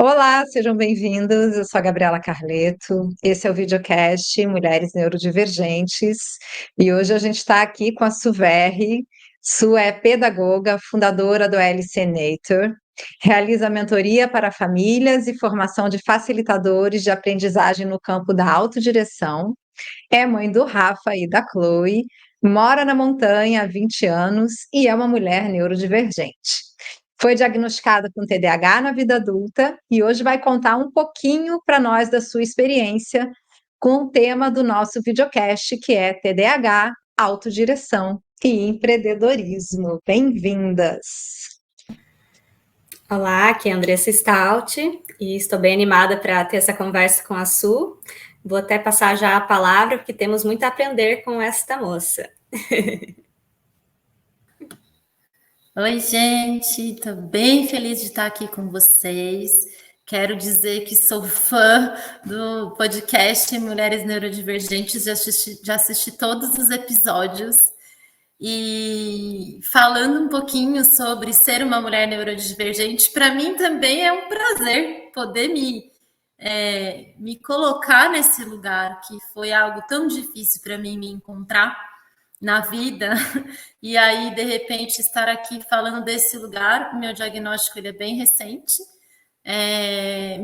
Olá, sejam bem-vindos. Eu sou a Gabriela Carleto. Esse é o videocast Mulheres Neurodivergentes e hoje a gente está aqui com a Su Verri. Su é pedagoga, fundadora do LC Nator, realiza mentoria para famílias e formação de facilitadores de aprendizagem no campo da autodireção, é mãe do Rafa e da Chloe, mora na montanha há 20 anos e é uma mulher neurodivergente. Foi diagnosticada com TDAH na vida adulta e hoje vai contar um pouquinho para nós da sua experiência com o tema do nosso videocast, que é TDAH, autodireção e empreendedorismo. Bem-vindas! Olá, aqui é a Andressa Stout e estou bem animada para ter essa conversa com a Su. Vou até passar já a palavra, porque temos muito a aprender com esta moça. Oi, gente, estou bem feliz de estar aqui com vocês. Quero dizer que sou fã do podcast Mulheres Neurodivergentes, já assisti todos os episódios. E falando um pouquinho sobre ser uma mulher neurodivergente, para mim também é um prazer poder me colocar nesse lugar, que foi algo tão difícil para mim me encontrar na vida, e aí, de repente, estar aqui falando desse lugar. Meu diagnóstico ele é bem recente,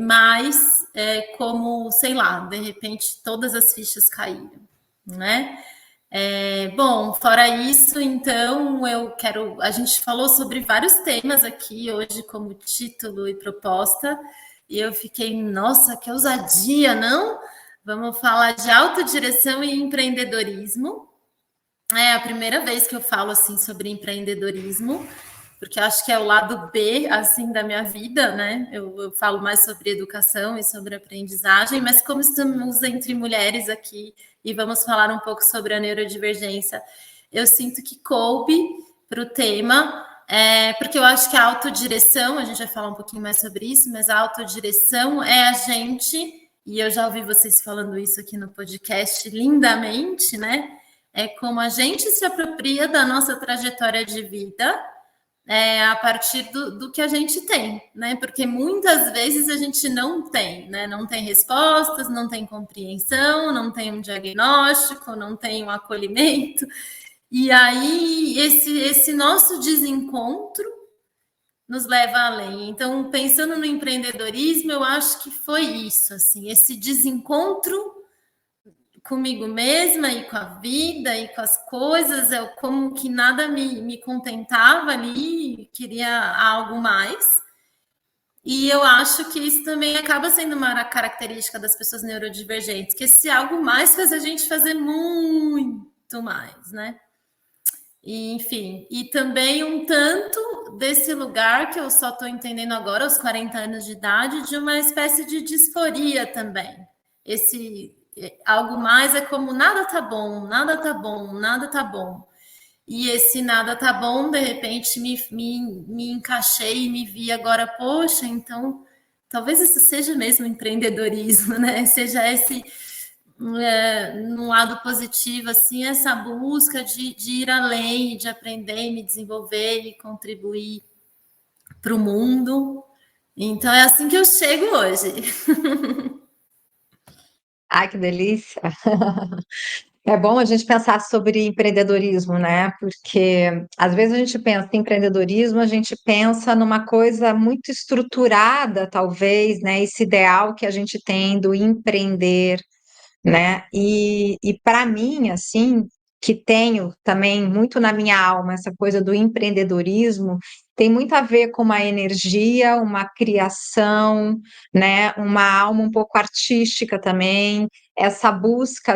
mas como, sei lá, de repente, todas as fichas caíram, né? Bom, fora isso, então, a gente falou sobre vários temas aqui hoje como título e proposta, e eu fiquei, nossa, que ousadia, não? Vamos falar de autodireção e empreendedorismo. É a primeira vez que eu falo assim sobre empreendedorismo, porque eu acho que é o lado B assim da minha vida, né? Eu falo mais sobre educação e sobre aprendizagem, mas como estamos entre mulheres aqui e vamos falar um pouco sobre a neurodivergência, eu sinto que coube para o tema, porque eu acho que a autodireção, a gente vai falar um pouquinho mais sobre isso, mas a autodireção é a gente, e eu já ouvi vocês falando isso aqui no podcast lindamente, né? É como a gente se apropria da nossa trajetória de vida a partir do que a gente tem, né? Porque muitas vezes a gente não tem, né? Não tem respostas, não tem compreensão, não tem um diagnóstico, não tem um acolhimento. E aí, esse nosso desencontro nos leva além. Então, pensando no empreendedorismo, eu acho que foi isso, assim, esse desencontro comigo mesma e com a vida e com as coisas, eu como que nada me contentava ali, queria algo mais. E eu acho que isso também acaba sendo uma característica das pessoas neurodivergentes, que esse algo mais faz a gente fazer muito mais, né? E, enfim, e também um tanto desse lugar que eu só estou entendendo agora, aos 40 anos de idade, de uma espécie de disforia também. Esse algo mais é como nada tá bom, nada tá bom, nada tá bom. E esse nada tá bom, de repente me encaixei e me vi agora, poxa, então talvez isso seja mesmo empreendedorismo, né? Seja esse no lado positivo, assim, essa busca de ir além, de aprender, me desenvolver e contribuir para o mundo. Então é assim que eu chego hoje. Ai, que delícia! É bom a gente pensar sobre empreendedorismo, né? Porque às vezes a gente pensa em empreendedorismo, a gente pensa numa coisa muito estruturada, talvez, né? Esse ideal que a gente tem do empreender, né? E para mim, assim, que tenho também muito na minha alma essa coisa do empreendedorismo, tem muito a ver com uma energia, uma criação, né? Uma alma um pouco artística também, essa busca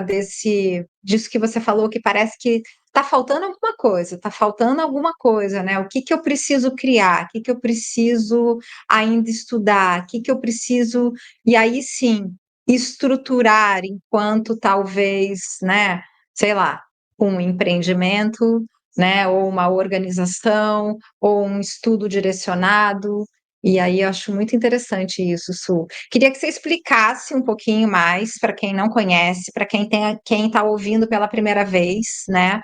disso que você falou, que parece que está faltando alguma coisa, né? O que que eu preciso criar? O que que eu preciso ainda estudar? O que que eu preciso. E aí sim estruturar enquanto talvez, né, sei lá, um empreendimento, né, ou uma organização, ou um estudo direcionado. E aí eu acho muito interessante isso, Su. Queria que você explicasse um pouquinho mais para quem não conhece, para quem está ouvindo pela primeira vez, né?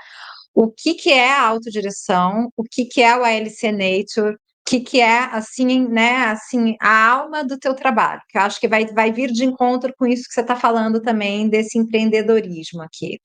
O que que é a autodireção, o que que é o ALC Nature, que é assim, né, assim, a alma do teu trabalho, que eu acho que vai vir de encontro com isso que você está falando também desse empreendedorismo aqui.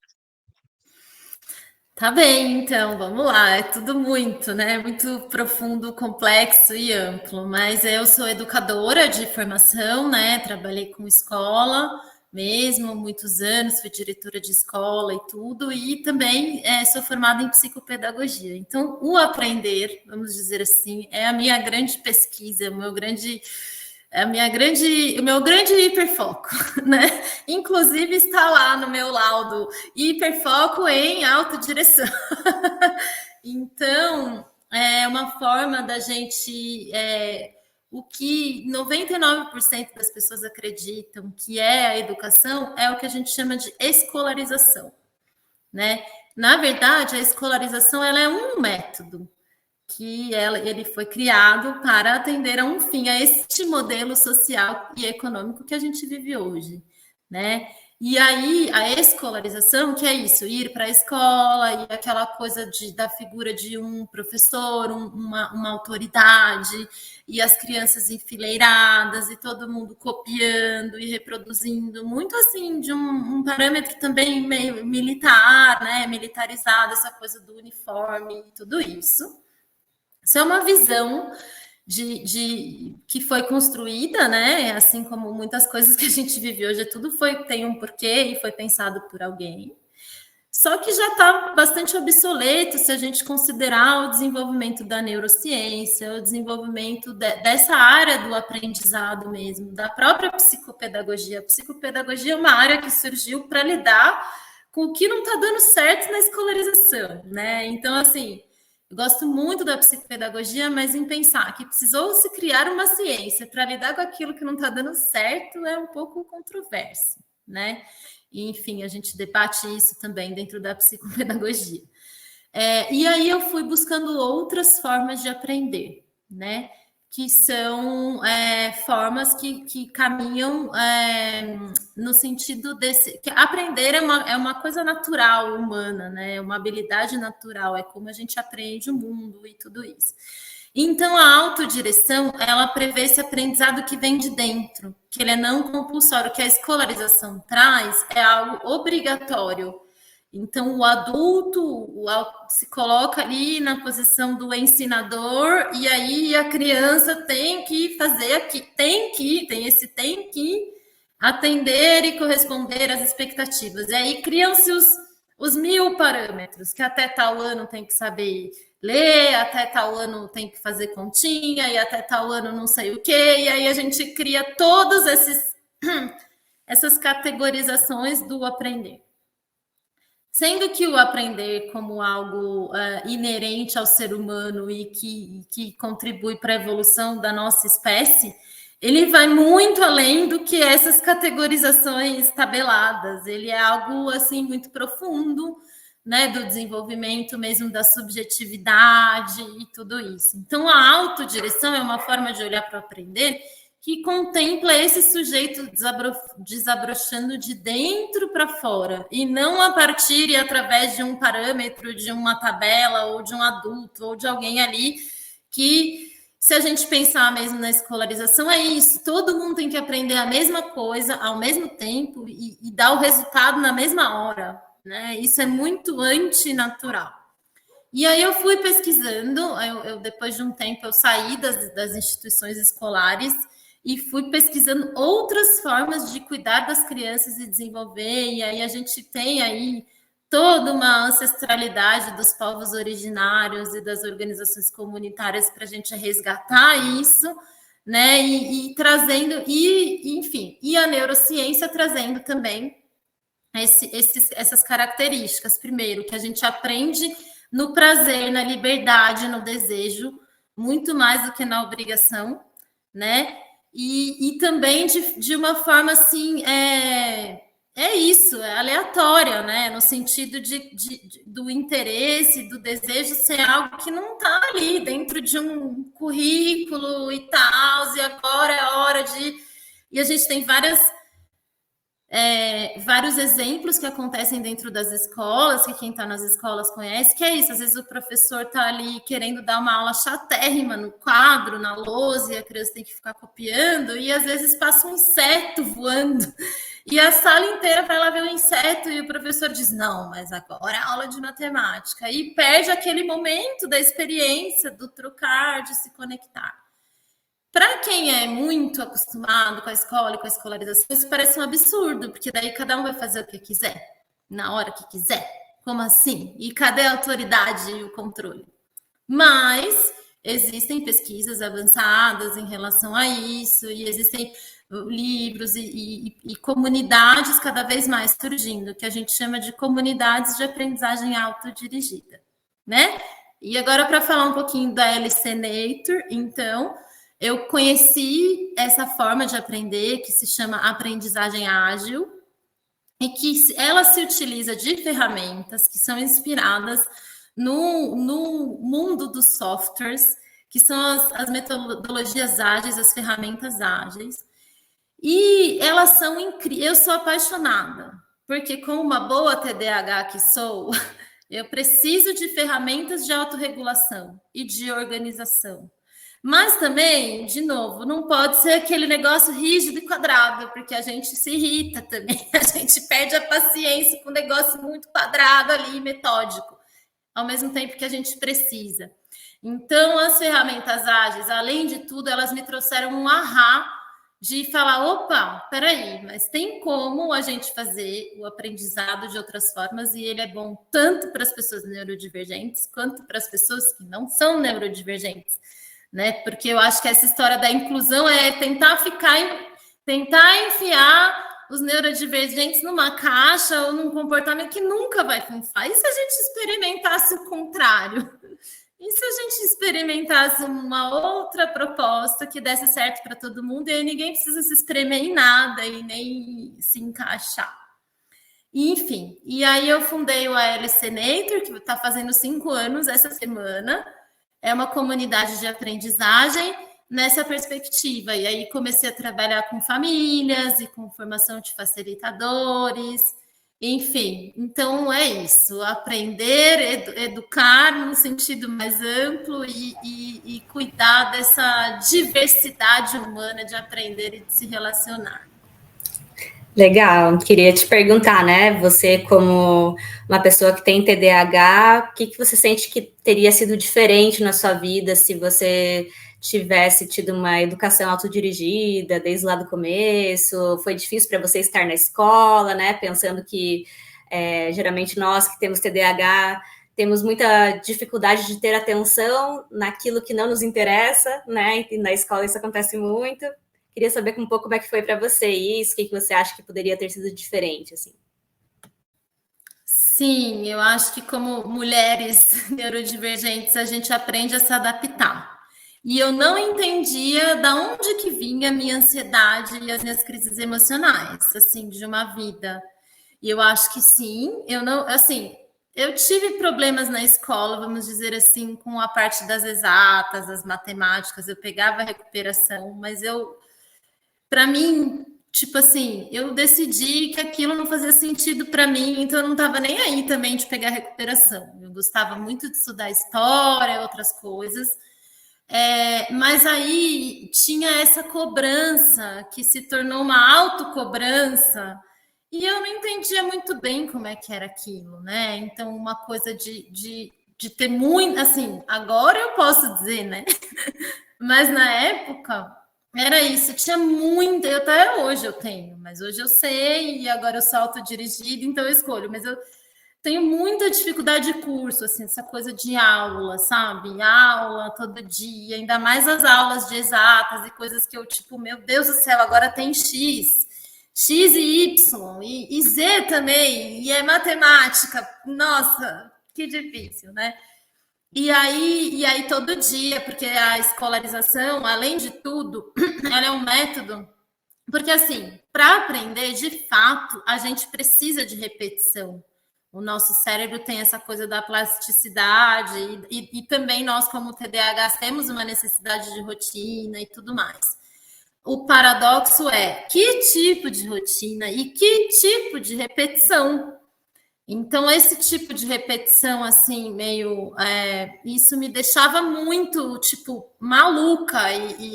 Tá bem, então, vamos lá. É tudo muito, né? Muito profundo, complexo e amplo. Mas eu sou educadora de formação, né? Trabalhei com escola mesmo, muitos anos, fui diretora de escola e tudo, e também sou formada em psicopedagogia. Então, o aprender, vamos dizer assim, é a minha grande pesquisa, o meu grande hiperfoco, né? Inclusive está lá no meu laudo, hiperfoco em autodireção. Então, é uma forma da gente, o que 99% das pessoas acreditam que é a educação é o que a gente chama de escolarização, né? Na verdade, a escolarização ela é um método ele foi criado para atender a um fim, a este modelo social e econômico que a gente vive hoje, né? E aí, a escolarização, que é isso, ir para a escola e aquela coisa da figura de um professor, uma autoridade, e as crianças enfileiradas, e todo mundo copiando e reproduzindo, muito assim, de um parâmetro também meio militar, né? Militarizado, essa coisa do uniforme e tudo isso. Isso é uma visão que foi construída, né? Assim como muitas coisas que a gente vive hoje, tem um porquê e foi pensado por alguém. Só que já está bastante obsoleto se a gente considerar o desenvolvimento da neurociência, o desenvolvimento dessa área do aprendizado mesmo, da própria psicopedagogia. A psicopedagogia é uma área que surgiu para lidar com o que não está dando certo na escolarização, né? Então, assim, eu gosto muito da psicopedagogia, mas em pensar que precisou se criar uma ciência para lidar com aquilo que não está dando certo é um pouco controverso, né? E, enfim, a gente debate isso também dentro da psicopedagogia. E aí eu fui buscando outras formas de aprender, né? Que são formas que caminham no sentido desse... Que aprender é uma coisa natural, humana, né? É uma habilidade natural, é como a gente aprende o mundo e tudo isso. Então, a autodireção, ela prevê esse aprendizado que vem de dentro, que ele é não compulsório, que a escolarização traz é algo obrigatório. Então, o adulto se coloca ali na posição do ensinador, e aí a criança tem que fazer aqui, tem que atender e corresponder às expectativas. E aí criam-se os 1000 parâmetros, que até tal ano tem que saber ler, até tal ano tem que fazer continha, e até tal ano não sei o quê, e aí a gente cria todas essas categorizações do aprender. Sendo que o aprender como algo inerente ao ser humano e que contribui para a evolução da nossa espécie, ele vai muito além do que essas categorizações tabeladas. Ele é algo assim muito profundo, né, do desenvolvimento mesmo da subjetividade e tudo isso. Então, a autodireção é uma forma de olhar para o aprender que contempla esse sujeito desabrochando de dentro para fora, e não a partir e através de um parâmetro, de uma tabela, ou de um adulto, ou de alguém ali que, se a gente pensar mesmo na escolarização, é isso, todo mundo tem que aprender a mesma coisa ao mesmo tempo e dar o resultado na mesma hora, né? Isso é muito antinatural. E aí eu fui pesquisando, depois de um tempo eu saí das instituições escolares e fui pesquisando outras formas de cuidar das crianças e desenvolver, e aí a gente tem aí toda uma ancestralidade dos povos originários e das organizações comunitárias para a gente resgatar isso, né, e trazendo, enfim, e a neurociência trazendo também essas características. Primeiro, que a gente aprende no prazer, na liberdade, no desejo, muito mais do que na obrigação, né? E também de uma forma assim, isso, é aleatória, né? No sentido do interesse, do desejo ser algo que não está ali dentro de um currículo e tal, e agora é hora de... E a gente tem várias vários exemplos que acontecem dentro das escolas, que quem está nas escolas conhece, que é isso, às vezes o professor está ali querendo dar uma aula chatérrima no quadro, na lousa, e a criança tem que ficar copiando, e às vezes passa um inseto voando, e a sala inteira vai lá ver o inseto, e o professor diz, não, mas agora é aula de matemática, e perde aquele momento da experiência, do trocar, de se conectar. Para quem é muito acostumado com a escola e com a escolarização, isso parece um absurdo, porque daí cada um vai fazer o que quiser, na hora que quiser. Como assim? E cadê a autoridade e o controle? Mas existem pesquisas avançadas em relação a isso, e existem livros e comunidades cada vez mais surgindo, que a gente chama de comunidades de aprendizagem autodirigida, né? E agora, para falar um pouquinho da LC Nature, então, eu conheci essa forma de aprender que se chama aprendizagem ágil e que ela se utiliza de ferramentas que são inspiradas no mundo dos softwares, que são as metodologias ágeis, as ferramentas ágeis. E elas são incríveis. Eu sou apaixonada, porque como uma boa TDAH que sou, eu preciso de ferramentas de autorregulação e de organização. Mas também, de novo, não pode ser aquele negócio rígido e quadrado, porque a gente se irrita também, a gente perde a paciência com um negócio muito quadrado ali, metódico, ao mesmo tempo que a gente precisa. Então, as ferramentas ágeis, além de tudo, elas me trouxeram um ahá de falar, opa, peraí, mas tem como a gente fazer o aprendizado de outras formas, e ele é bom tanto para as pessoas neurodivergentes, quanto para as pessoas que não são neurodivergentes. Né? Porque eu acho que essa história da inclusão é tentar enfiar os neurodivergentes numa caixa ou num comportamento que nunca vai funcionar. E se a gente experimentasse o contrário? E se a gente experimentasse uma outra proposta que desse certo para todo mundo e aí ninguém precisa se espremer em nada e nem se encaixar? Enfim, e aí eu fundei o ALC Nature, que está fazendo 5 anos essa semana. É uma comunidade de aprendizagem nessa perspectiva. E aí comecei a trabalhar com famílias e com formação de facilitadores, enfim. Então é isso, aprender, educar no sentido mais amplo e cuidar dessa diversidade humana de aprender e de se relacionar. Legal, queria te perguntar, né? Você, como uma pessoa que tem TDAH, o que você sente que teria sido diferente na sua vida se você tivesse tido uma educação autodirigida desde lá do começo? Foi difícil para você estar na escola, né? Pensando que geralmente nós que temos TDAH temos muita dificuldade de ter atenção naquilo que não nos interessa, né? E na escola isso acontece muito. Queria saber um pouco como é que foi para você isso, o que você acha que poderia ter sido diferente, assim. Sim, eu acho que como mulheres neurodivergentes, a gente aprende a se adaptar. E eu não entendia de onde que vinha a minha ansiedade e as minhas crises emocionais, assim, de uma vida. E eu acho que sim, eu não, assim, eu tive problemas na escola, vamos dizer assim, com a parte das exatas, das matemáticas, eu pegava a recuperação, mas para mim, tipo assim, eu decidi que aquilo não fazia sentido para mim, então eu não estava nem aí também de pegar recuperação. Eu gostava muito de estudar história, outras coisas, mas aí tinha essa cobrança que se tornou uma autocobrança e eu não entendia muito bem como é que era aquilo, né? Então, uma coisa de ter muito, assim, agora eu posso dizer, né? Mas na época era isso, tinha muito, eu até hoje eu tenho, mas hoje eu sei, e agora eu sou autodirigida, então eu escolho, mas eu tenho muita dificuldade de curso, assim, essa coisa de aula, sabe? Aula todo dia, ainda mais as aulas de exatas e coisas que eu, tipo, meu Deus do céu, agora tem X e Y, e Z também, e é matemática, nossa, que difícil, né? E aí todo dia, porque a escolarização, além de tudo, ela é um método, porque assim, para aprender, de fato, a gente precisa de repetição. O nosso cérebro tem essa coisa da plasticidade e também nós, como TDAH, temos uma necessidade de rotina e tudo mais. o paradoxo é que tipo de rotina e que tipo de repetição. Então, esse tipo de repetição, assim, meio. Isso me deixava muito, tipo, maluca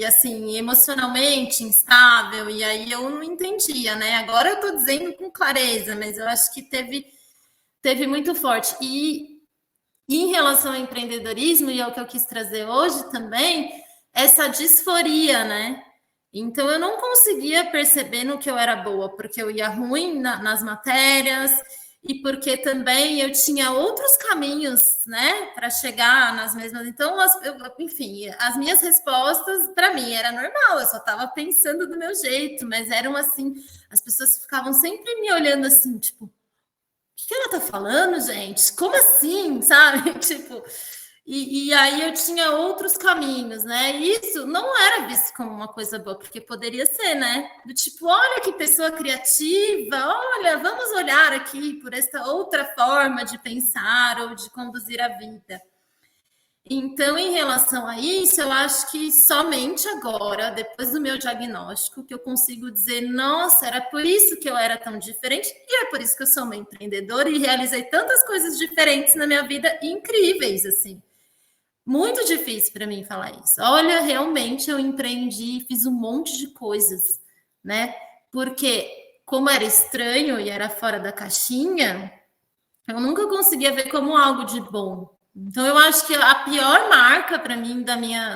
assim, emocionalmente instável, e aí eu não entendia, né? Agora eu tô dizendo com clareza, mas eu acho que teve muito forte. E em relação ao empreendedorismo, e é o que eu quis trazer hoje também, essa disforia, né? Então eu não conseguia perceber no que eu era boa, porque eu ia ruim nas matérias e porque também eu tinha outros caminhos, né, para chegar nas mesmas. Então, enfim, as minhas respostas para mim era normal, eu só estava pensando do meu jeito, mas eram assim, as pessoas ficavam sempre me olhando assim, tipo, que ela tá falando, gente? Como assim, sabe? Tipo, e aí eu tinha outros caminhos, né? E isso não era visto como uma coisa boa, porque poderia ser, né? Do tipo, olha que pessoa criativa, olha, vamos olhar aqui por esta outra forma de pensar ou de conduzir a vida. Então, em relação a isso, eu acho que somente agora, depois do meu diagnóstico, que eu consigo dizer, nossa, era por isso que eu era tão diferente, e é por isso que eu sou uma empreendedora e realizei tantas coisas diferentes na minha vida, incríveis, assim. Muito difícil para mim falar isso. Olha, realmente eu empreendi, fiz um monte de coisas, né? Porque, como era estranho e era fora da caixinha, eu nunca conseguia ver como algo de bom. Então, eu acho que a pior marca para mim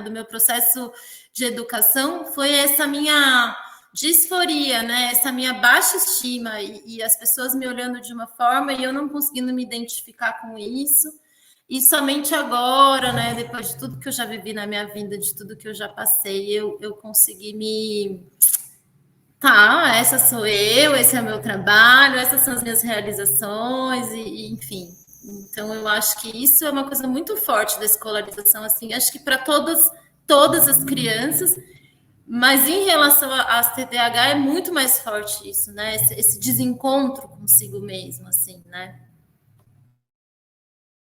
do meu processo de educação foi essa minha disforia, né? Essa minha baixa estima e as pessoas me olhando de uma forma e eu não conseguindo me identificar com isso. E somente agora, né, depois de tudo que eu já vivi na minha vida, de tudo que eu já passei, eu consegui me tá, essa sou eu, esse é o meu trabalho, essas são as minhas realizações, enfim. Então, eu acho que isso é uma coisa muito forte da escolarização, assim, acho que para todas as crianças, mas em relação às TDAH é muito mais forte isso, né? Esse desencontro consigo mesmo, assim, né?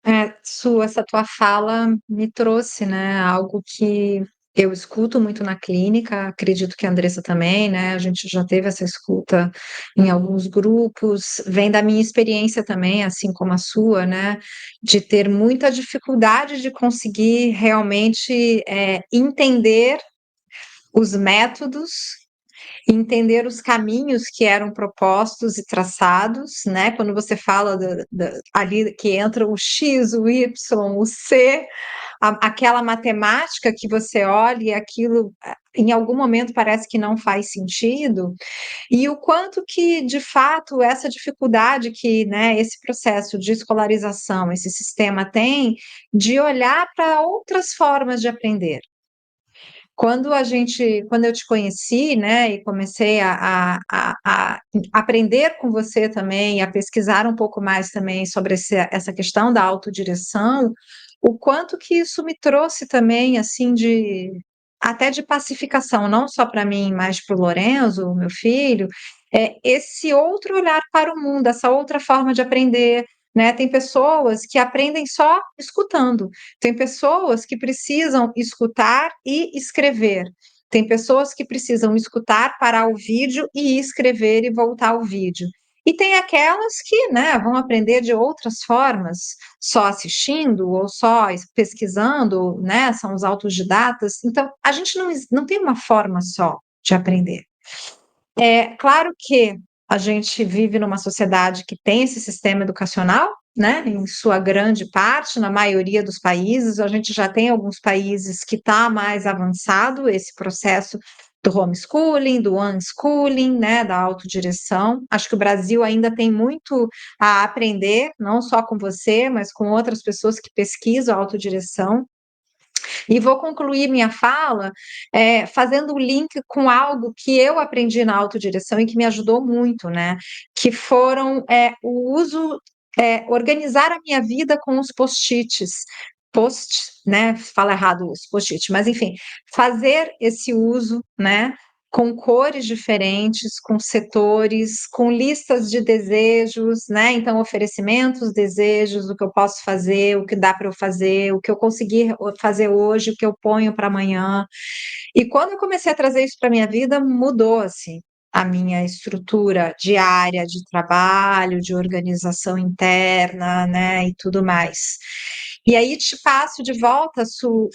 Essa tua fala me trouxe, né, algo que eu escuto muito na clínica, acredito que a Andressa também, né, a gente já teve essa escuta em alguns grupos, vem da minha experiência também, assim como a sua, né, de ter muita dificuldade de conseguir realmente entender os métodos, entender os caminhos que eram propostos e traçados, né? Quando você fala ali que entra o X, o Y, o C, aquela matemática que você olha e aquilo em algum momento parece que não faz sentido, e o quanto que, de fato, essa dificuldade que, né, esse processo de escolarização, esse sistema tem, de olhar para outras formas de aprender. Quando eu te conheci, né, e comecei a aprender com você também, a pesquisar um pouco mais também sobre essa questão da autodireção, o quanto que isso me trouxe também, assim, até de pacificação, não só para mim, mas para o Lorenzo, meu filho, esse outro olhar para o mundo, essa outra forma de aprender, né? Tem pessoas que aprendem só escutando. Tem pessoas que precisam escutar e escrever. Tem pessoas que precisam escutar, parar o vídeo e escrever e voltar ao vídeo. E tem aquelas que, né, vão aprender de outras formas, só assistindo ou só pesquisando, né, são os autodidatas. Então, a gente não tem uma forma só de aprender. É claro que a gente vive numa sociedade que tem esse sistema educacional, né, em sua grande parte, na maioria dos países, a gente já tem alguns países que está mais avançado esse processo do homeschooling, do unschooling, né, da autodireção. Acho que o Brasil ainda tem muito a aprender, não só com você, mas com outras pessoas que pesquisam a autodireção. E vou concluir minha fala fazendo o link com algo que eu aprendi na autodireção e que me ajudou muito, né? Que foram o uso, organizar a minha vida com os post-its. Post, né? Fala errado os post-it, mas enfim, fazer esse uso, né? com cores diferentes, com setores, com listas de desejos, né? Então, oferecimentos, desejos, o que eu posso fazer, o que dá para eu fazer, o que eu conseguir fazer hoje, o que eu ponho para amanhã. E quando eu comecei a trazer isso para minha vida, mudou assim a minha estrutura diária de trabalho, de organização interna, né, e tudo mais. E aí te passo de volta, Su,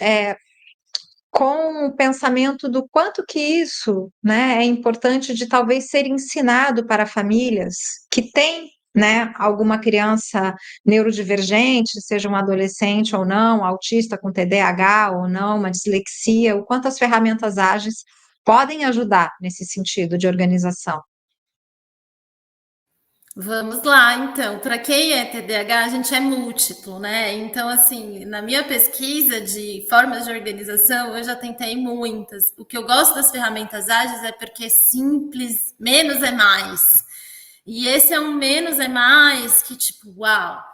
com o pensamento do quanto que isso, né, é importante de talvez ser ensinado para famílias que têm, né, alguma criança neurodivergente, seja um adolescente ou não, autista com TDAH ou não, uma dislexia, o quanto as ferramentas ágeis podem ajudar nesse sentido de organização. Vamos lá, então. Para quem é TDAH, a gente é múltiplo, né? Então, assim, na minha pesquisa de formas de organização, eu já tentei muitas. O que eu gosto das ferramentas ágeis é porque é simples, menos é mais. E esse é um menos é mais que, tipo, uau.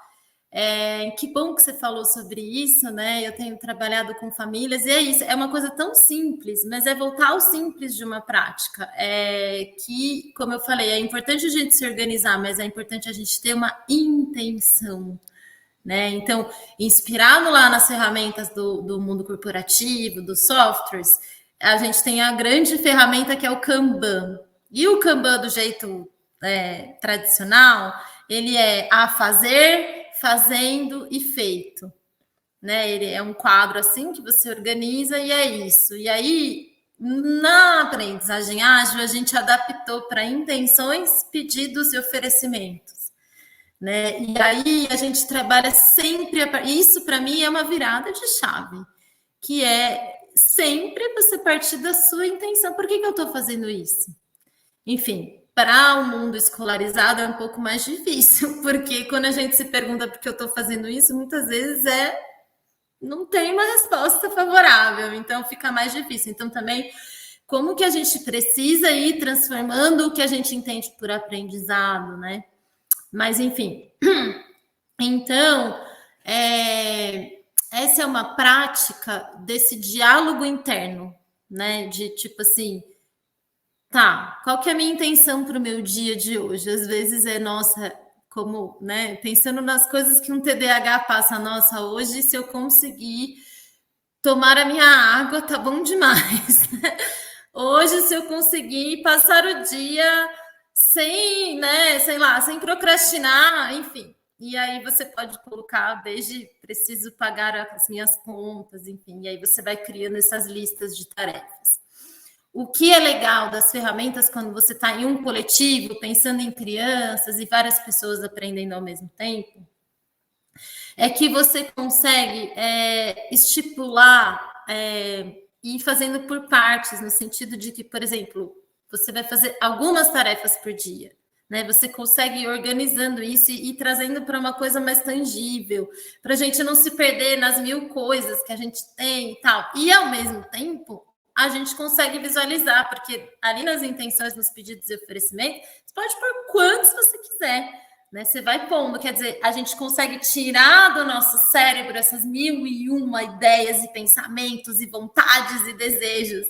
Que bom que você falou sobre isso, né? Eu tenho trabalhado com famílias, e é isso, é uma coisa tão simples, mas é voltar ao simples de uma prática. Que, como eu falei, é importante a gente se organizar, mas é importante a gente ter uma intenção, né? Então, inspirado lá nas ferramentas do mundo corporativo, dos softwares, a gente tem a grande ferramenta que é o Kanban. E o Kanban, do jeito tradicional, ele é a fazer, fazendo e feito, né? Ele é um quadro assim que você organiza e é isso. E aí, na aprendizagem ágil, a gente adaptou para intenções, pedidos e oferecimentos, né? E aí a gente trabalha sempre. Isso para mim é uma virada de chave, que é sempre você partir da sua intenção. Por que eu estou fazendo isso? Enfim, para o mundo escolarizado é um pouco mais difícil, porque quando a gente se pergunta por que eu estou fazendo isso, muitas vezes não tem uma resposta favorável, então fica mais difícil. Então também, como que a gente precisa ir transformando o que a gente entende por aprendizado, né? Mas enfim, então essa é uma prática desse diálogo interno, né? De tipo assim, tá, qual que é a minha intenção para o meu dia de hoje? Às vezes nossa, como, né, pensando nas coisas que um TDAH passa, nossa, hoje se eu conseguir tomar a minha água, tá bom demais. Hoje se eu conseguir passar o dia sem, né, sei lá, sem procrastinar, enfim. E aí você pode colocar desde preciso pagar as minhas contas, enfim, e aí você vai criando essas listas de tarefas. O que é legal das ferramentas quando você está em um coletivo, pensando em crianças e várias pessoas aprendendo ao mesmo tempo, é que você consegue estipular e ir fazendo por partes, no sentido de que, por exemplo, você vai fazer algumas tarefas por dia, né? Você consegue ir organizando isso e trazendo para uma coisa mais tangível, para a gente não se perder nas mil coisas que a gente tem e tal. E, ao mesmo tempo, a gente consegue visualizar, porque ali nas intenções, nos pedidos e oferecimentos, você pode pôr quantos você quiser, né? Você vai pondo, quer dizer, a gente consegue tirar do nosso cérebro essas 1001 ideias e pensamentos e vontades e desejos.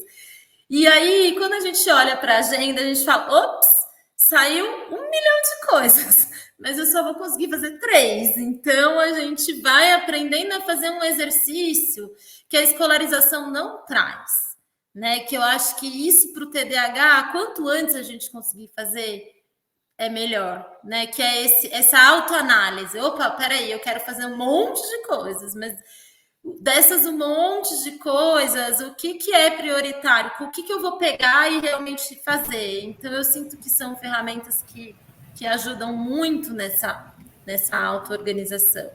E aí, quando a gente olha para a agenda, a gente fala, ops, saiu 1 milhão de coisas, mas eu só vou conseguir fazer 3. Então, a gente vai aprendendo a fazer um exercício que a escolarização não traz, né? Que eu acho que isso para o TDAH, quanto antes a gente conseguir fazer, é melhor, né? Que é essa autoanálise. Opa, peraí, eu quero fazer um monte de coisas, mas dessas um monte de coisas, o que é prioritário? O que eu vou pegar e realmente fazer? Então, eu sinto que são ferramentas que ajudam muito nessa auto-organização.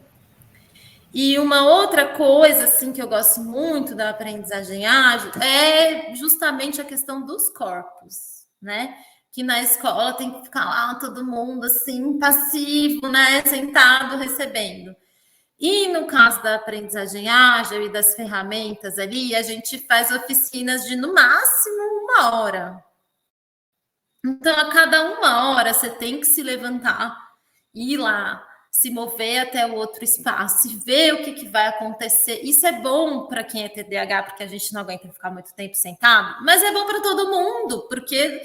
E uma outra coisa, assim, que eu gosto muito da aprendizagem ágil é justamente a questão dos corpos, né? Que na escola tem que ficar lá todo mundo, assim, passivo, né? Sentado, recebendo. E no caso da aprendizagem ágil e das ferramentas ali, a gente faz oficinas de, no máximo, 1 hora. Então, a cada 1 hora, você tem que se levantar, ir lá, se mover até o outro espaço e ver o que vai acontecer. Isso é bom para quem é TDAH, porque a gente não aguenta ficar muito tempo sentado, mas é bom para todo mundo, porque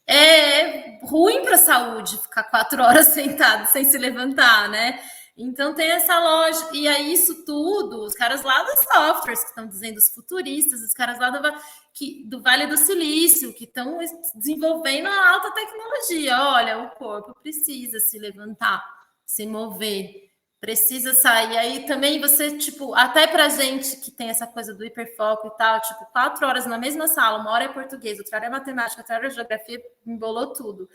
é ruim para a saúde ficar 4 horas sentado sem se levantar, né? Então tem essa lógica, e aí isso tudo, os caras lá dos softwares que estão dizendo, os futuristas, os caras lá do Vale do Silício, que estão desenvolvendo a alta tecnologia. Olha, o corpo precisa se levantar, se mover, precisa sair. Aí também você, tipo, até pra gente que tem essa coisa do hiperfoco e tal, tipo, 4 horas na mesma sala, 1 hora é português, outra hora é matemática, outra hora é geografia, embolou tudo.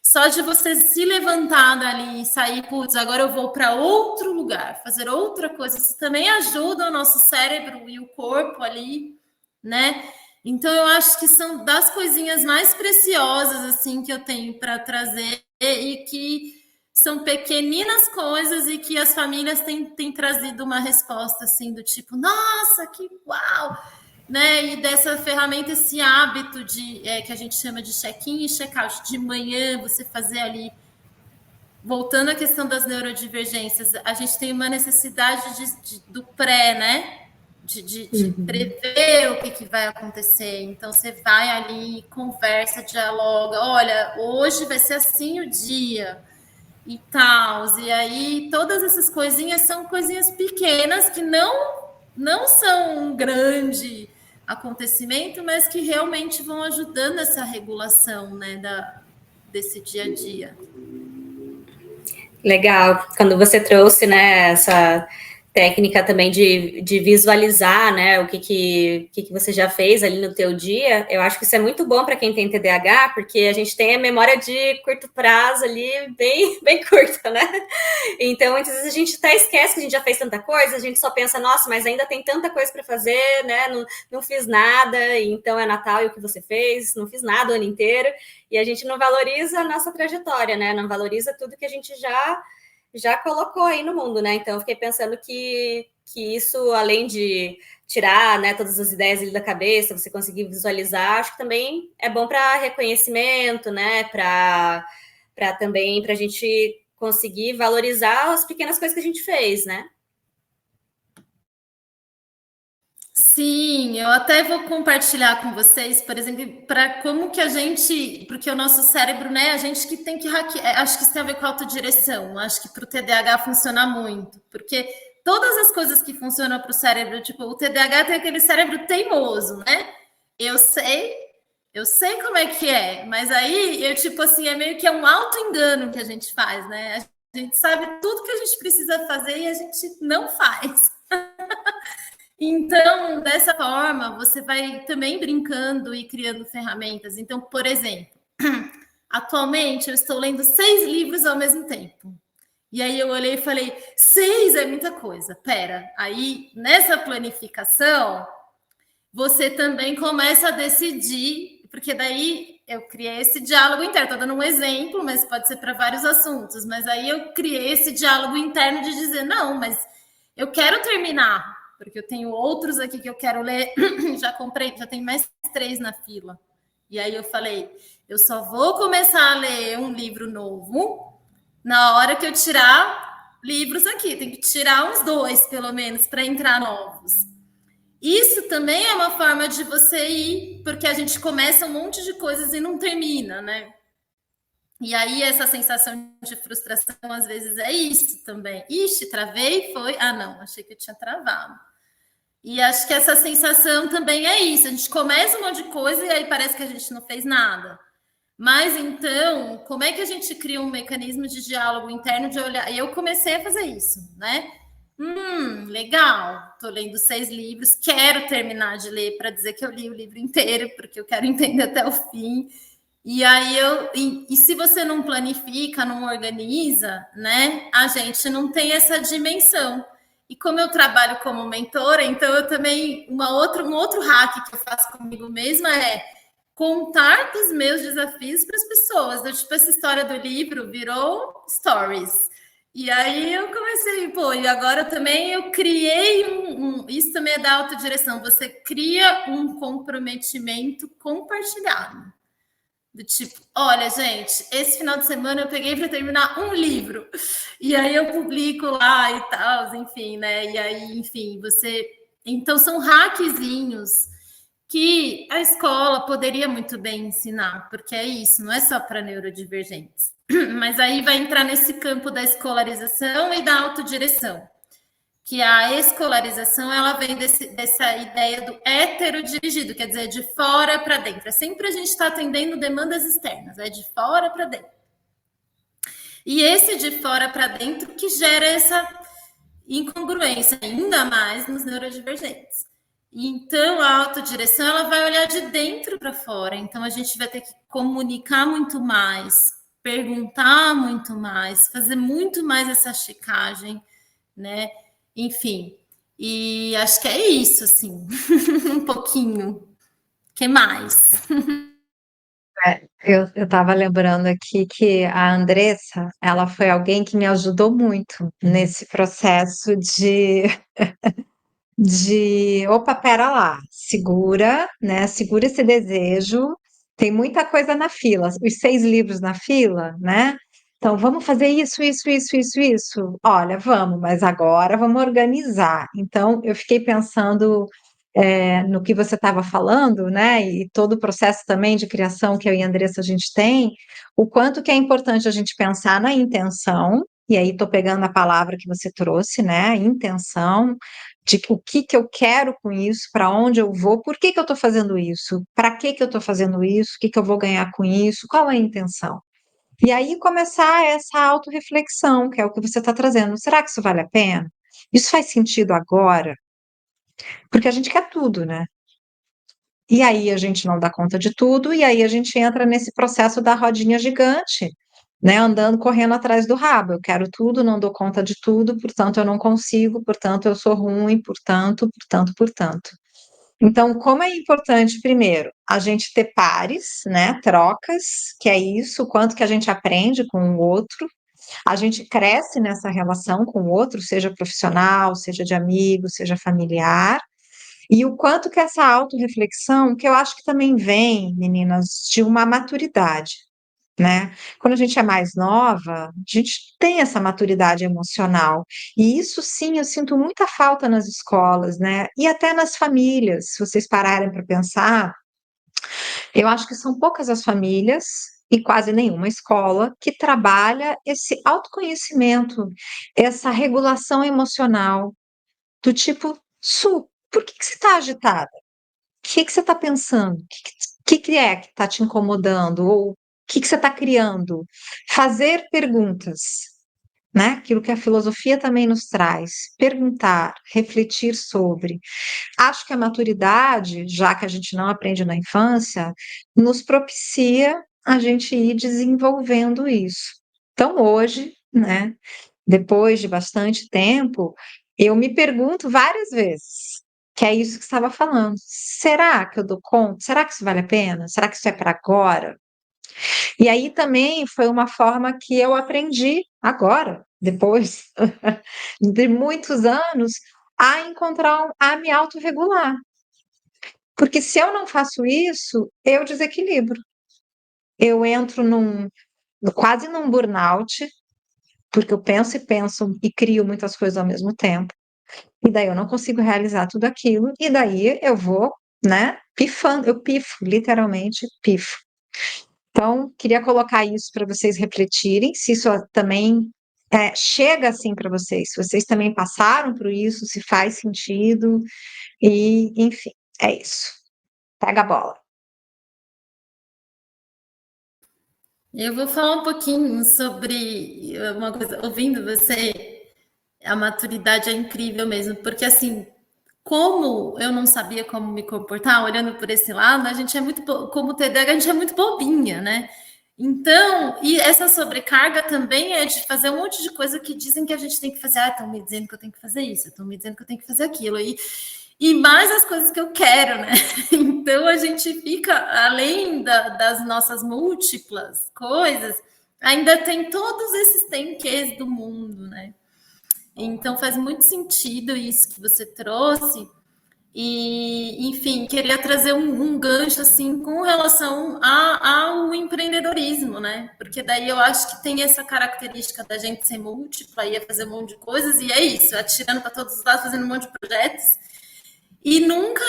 Só de você se levantar dali e sair, putz, agora eu vou para outro lugar, fazer outra coisa, isso também ajuda o nosso cérebro e o corpo ali, né? Então eu acho que são das coisinhas mais preciosas assim que eu tenho para trazer e que são pequeninas coisas e que as famílias têm trazido uma resposta assim do tipo, nossa, que uau! Né? E dessa ferramenta, esse hábito que a gente chama de check-in e check-out de manhã, você fazer ali, voltando à questão das neurodivergências, a gente tem uma necessidade do pré, né? De prever o que vai acontecer. Então, você vai ali, conversa, dialoga. Olha, hoje vai ser assim o dia e tal. E aí, todas essas coisinhas são coisinhas pequenas que não são um grande acontecimento, mas que realmente vão ajudando essa regulação, né, desse dia a dia. Legal. Quando você trouxe, né, essa técnica também de visualizar, né, o que você já fez ali no teu dia, eu acho que isso é muito bom para quem tem TDAH, porque a gente tem a memória de curto prazo ali bem, bem curta, né? Então, muitas vezes a gente até esquece que a gente já fez tanta coisa, a gente só pensa, nossa, mas ainda tem tanta coisa para fazer, né? Não fiz nada, então é Natal e o que você fez, não fiz nada o ano inteiro, e a gente não valoriza a nossa trajetória, né? Não valoriza tudo que a gente já colocou aí no mundo, né? Então, eu fiquei pensando que isso, além de tirar, né, todas as ideias ali da cabeça, você conseguir visualizar, acho que também é bom para reconhecimento, né? Para também para a gente conseguir valorizar as pequenas coisas que a gente fez, né? Sim, eu até vou compartilhar com vocês, por exemplo, para como que a gente, porque o nosso cérebro, né, a gente que tem que hackear, acho que isso tem a ver com a autodireção, acho que para o TDAH funciona muito, porque todas as coisas que funcionam para o cérebro, tipo, o TDAH tem aquele cérebro teimoso, né? Eu sei como é que é, mas aí eu, tipo assim, é meio que um auto-engano que a gente faz, né? A gente sabe tudo que a gente precisa fazer e a gente não faz. Então, dessa forma, você vai também brincando e criando ferramentas. Então, por exemplo, atualmente eu estou lendo 6 livros ao mesmo tempo. E aí eu olhei e falei, 6 é muita coisa. Pera, aí nessa planificação, você também começa a decidir, porque daí eu criei esse diálogo interno. Estou dando um exemplo, mas pode ser para vários assuntos. Mas aí eu criei esse diálogo interno de dizer, não, mas eu quero terminar, porque eu tenho outros aqui que eu quero ler, já comprei, já tem mais 3 na fila. E aí eu falei, eu só vou começar a ler um livro novo na hora que eu tirar livros aqui. Tem que tirar uns 2, pelo menos, para entrar novos. Isso também é uma forma de você ir, porque a gente começa um monte de coisas e não termina, né? E aí essa sensação de frustração às vezes é isso também. Ixi, travei, foi? Ah, não, achei que eu tinha travado. E acho que essa sensação também é isso. A gente começa um monte de coisa e aí parece que a gente não fez nada. Mas então, como é que a gente cria um mecanismo de diálogo interno de olhar? E eu comecei a fazer isso, né? Legal, tô lendo 6 livros, quero terminar de ler para dizer que eu li o livro inteiro, porque eu quero entender até o fim. E aí e se você não planifica, não organiza, né? A gente não tem essa dimensão. E como eu trabalho como mentora, então eu também um outro hack que eu faço comigo mesma é contar dos meus desafios para as pessoas. Então, tipo, essa história do livro virou stories. E aí eu comecei, e agora também eu criei isso também é da autodireção, você cria um comprometimento compartilhado. Do tipo, olha, gente, esse final de semana eu peguei para terminar um livro. E aí eu publico lá e tal, enfim, né? E aí, enfim, você. Então, são hackzinhos que a escola poderia muito bem ensinar, porque é isso, não é só para neurodivergentes. Mas aí vai entrar nesse campo da escolarização e da autodireção, que a escolarização ela vem dessa ideia do heterodirigido, quer dizer, de fora para dentro. É sempre a gente está atendendo demandas externas, é de fora para dentro. E esse de fora para dentro que gera essa incongruência, ainda mais nos neurodivergentes. Então, a autodireção ela vai olhar de dentro para fora. Então, a gente vai ter que comunicar muito mais, perguntar muito mais, fazer muito mais essa checagem, né? Enfim, e acho que é isso, assim, um pouquinho. O que mais? Eu estava lembrando aqui que a Andressa, ela foi alguém que me ajudou muito nesse processo opa, pera lá, segura, né? Segura esse desejo. Tem muita coisa na fila, os 6 livros na fila, né? Então, vamos fazer isso. Olha, vamos, mas agora vamos organizar. Então, eu fiquei pensando, no que você estava falando, né? E todo o processo também de criação que eu e a Andressa a gente tem, o quanto que é importante a gente pensar na intenção, e aí estou pegando a palavra que você trouxe, né? Intenção de o que que eu quero com isso, para onde eu vou, por que que eu estou fazendo isso, para que que eu estou fazendo isso, o que que eu vou ganhar com isso, qual é a intenção. E aí começar essa autorreflexão, que é o que você está trazendo. Será que isso vale a pena? Isso faz sentido agora? Porque a gente quer tudo, né? E aí a gente não dá conta de tudo, e aí a gente entra nesse processo da rodinha gigante, né? Andando, correndo atrás do rabo. Eu quero tudo, não dou conta de tudo, portanto eu não consigo, portanto eu sou ruim, portanto. Então, como é importante, primeiro, a gente ter pares, né? Trocas, que é isso, o quanto que a gente aprende com o outro, a gente cresce nessa relação com o outro, seja profissional, seja de amigo, seja familiar. E o quanto que essa autorreflexão, que eu acho que também vem, meninas, de uma maturidade, né? Quando a gente é mais nova, a gente tem essa maturidade emocional. E isso sim, eu sinto muita falta nas escolas, né? E até nas famílias, se vocês pararem para pensar, eu acho que são poucas as famílias e quase nenhuma escola que trabalha esse autoconhecimento, essa regulação emocional, do tipo, Su, por que que você está agitada? O que que você está pensando? O que é que está te incomodando? Ou o que que você está criando? Fazer perguntas, né? Aquilo que a filosofia também nos traz. Perguntar, refletir sobre. Acho que a maturidade, já que a gente não aprende na infância, nos propicia a gente ir desenvolvendo isso. Então, hoje, né, depois de bastante tempo, eu me pergunto várias vezes, que é isso que você estava falando. Será que eu dou conta? Será que isso vale a pena? Será que isso é para agora? E aí também foi uma forma que eu aprendi agora, depois de muitos anos, a encontrar, a me autorregular. Porque se eu não faço isso, eu desequilibro. Eu entro quase num burnout, porque eu penso e crio muitas coisas ao mesmo tempo. E daí eu não consigo realizar tudo aquilo, e daí eu vou, né, pifando, eu pifo, literalmente pifo. Então, queria colocar isso para vocês refletirem, se isso também chega assim para vocês, se vocês também passaram por isso, se faz sentido, e enfim, é isso. Pega a bola. Eu vou falar um pouquinho sobre uma coisa, ouvindo você, a maturidade é incrível mesmo, porque assim, como eu não sabia como me comportar, olhando por esse lado, a gente é muito, como TDAH, a gente é muito bobinha, né? Então, e essa sobrecarga também é de fazer um monte de coisa que dizem que a gente tem que fazer. Ah, estão me dizendo que eu tenho que fazer isso, estão me dizendo que eu tenho que fazer aquilo. E mais as coisas que eu quero, né? Então a gente fica, além das nossas múltiplas coisas, ainda tem todos esses temques do mundo, né? Então faz muito sentido isso que você trouxe, E, enfim, queria trazer um gancho assim com relação ao empreendedorismo, né? Porque daí eu acho que tem essa característica da gente ser múltipla, ia fazer um monte de coisas, e é isso, atirando para todos os lados, fazendo um monte de projetos. E nunca,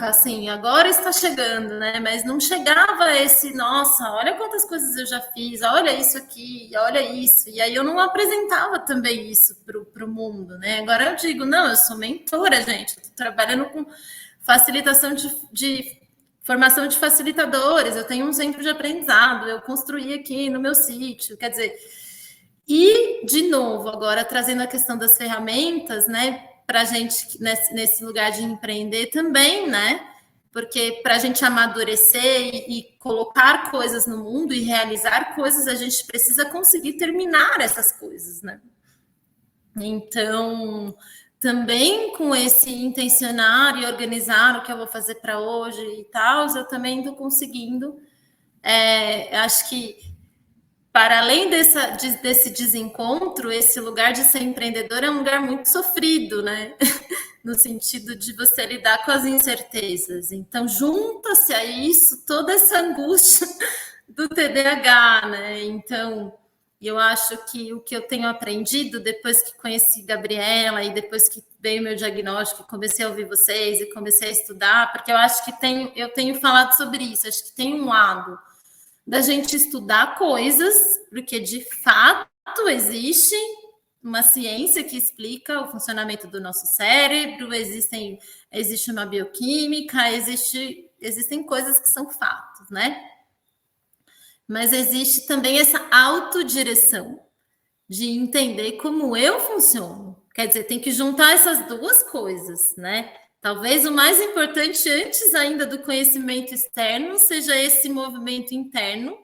assim, agora está chegando, né? Mas não chegava esse, nossa, olha quantas coisas eu já fiz, olha isso aqui, olha isso. E aí eu não apresentava também isso para o mundo, né? Agora eu digo, não, eu sou mentora, gente, estou trabalhando com facilitação de formação de facilitadores, eu tenho um centro de aprendizado, eu construí aqui no meu sítio, quer dizer. E, de novo, agora trazendo a questão das ferramentas, né? Para a gente nesse lugar de empreender também, né? Porque para a gente amadurecer e colocar coisas no mundo e realizar coisas, a gente precisa conseguir terminar essas coisas, né? Então, também com esse intencionar e organizar o que eu vou fazer para hoje e tal, eu também estou conseguindo. Acho que para além desse desencontro, esse lugar de ser empreendedor é um lugar muito sofrido, né? No sentido de você lidar com as incertezas. Então, junta-se a isso toda essa angústia do TDAH, né? Então, eu acho que o que eu tenho aprendido depois que conheci Gabriela e depois que veio meu diagnóstico, comecei a ouvir vocês e comecei a estudar, porque eu acho que eu tenho falado sobre isso, acho que tem um lado da gente estudar coisas, porque de fato existe uma ciência que explica o funcionamento do nosso cérebro, existe uma bioquímica, existem coisas que são fatos, né? Mas existe também essa autodireção de entender como eu funciono. Quer dizer, tem que juntar essas duas coisas, né? Talvez o mais importante, antes ainda do conhecimento externo, seja esse movimento interno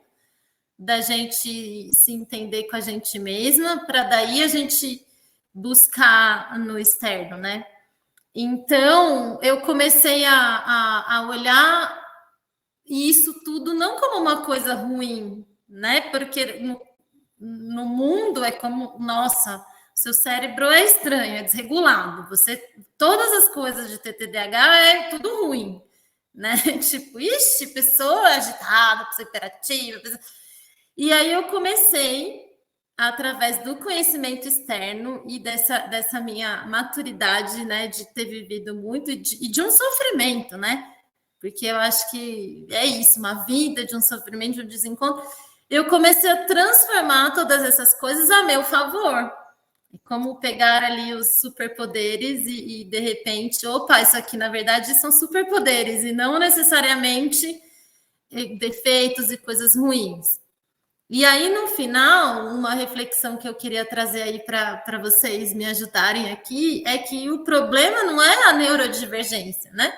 da gente se entender com a gente mesma, para daí a gente buscar no externo, né? Então, eu comecei a olhar isso tudo não como uma coisa ruim, né? Porque no mundo é como, nossa, seu cérebro é estranho, é desregulado. Todas as coisas de TDAH é tudo ruim, né? Tipo, ixi, pessoa agitada, pessoa hiperativa. E aí eu comecei, através do conhecimento externo e dessa minha maturidade, né, de ter vivido muito e de um sofrimento, né? Porque eu acho que é isso, uma vida de um sofrimento, de um desencontro. Eu comecei a transformar todas essas coisas a meu favor. Como pegar ali os superpoderes e de repente, opa, isso aqui na verdade são superpoderes e não necessariamente defeitos e coisas ruins. E aí, no final, uma reflexão que eu queria trazer aí para vocês me ajudarem aqui é que o problema não é a neurodivergência, né?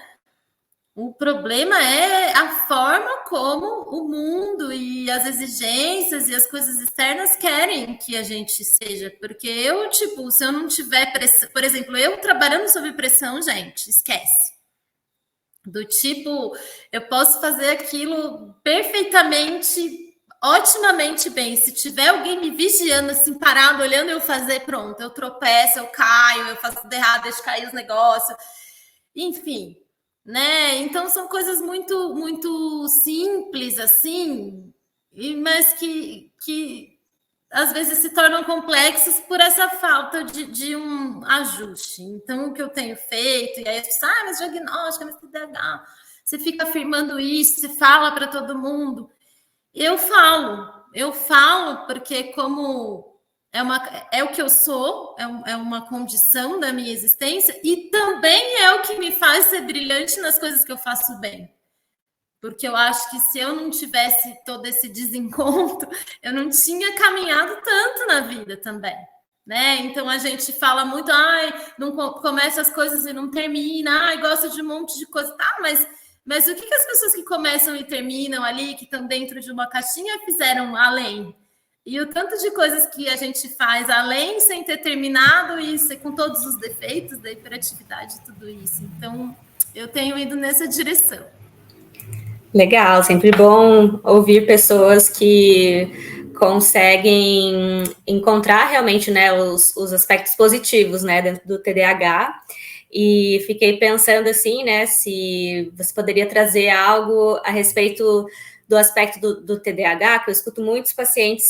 O problema é a forma como o mundo e as exigências e as coisas externas querem que a gente seja. Porque eu, tipo, se eu não tiver pressão... Por exemplo, eu trabalhando sob pressão, gente, esquece. Do tipo, eu posso fazer aquilo perfeitamente, otimamente bem. Se tiver alguém me vigiando, assim, parado, olhando eu fazer, pronto. Eu tropeço, eu caio, eu faço tudo errado, deixo cair os negócios. Enfim... Né? Então são coisas muito, muito simples assim, mas que às vezes se tornam complexas por essa falta de um ajuste. Então, o que eu tenho feito, e aí as pessoas, mas diagnóstico, mas TDAH, você fica afirmando isso, você fala para todo mundo. Eu falo porque como é o que eu sou, é uma condição da minha existência e também é o que me faz ser brilhante nas coisas que eu faço bem. Porque eu acho que se eu não tivesse todo esse desencontro, eu não tinha caminhado tanto na vida também. Né? Então a gente fala muito, não começa as coisas e não termina, gosta de um monte de coisa, tá, mas o que as pessoas que começam e terminam ali, que estão dentro de uma caixinha, fizeram além? E o tanto de coisas que a gente faz além, sem ter terminado, e com todos os defeitos da hiperatividade e tudo isso. Então, eu tenho ido nessa direção. Legal, sempre bom ouvir pessoas que conseguem encontrar realmente, né, os aspectos positivos, né, dentro do TDAH. e fiquei pensando assim, né, se você poderia trazer algo a respeito do aspecto do TDAH, que eu escuto muitos pacientes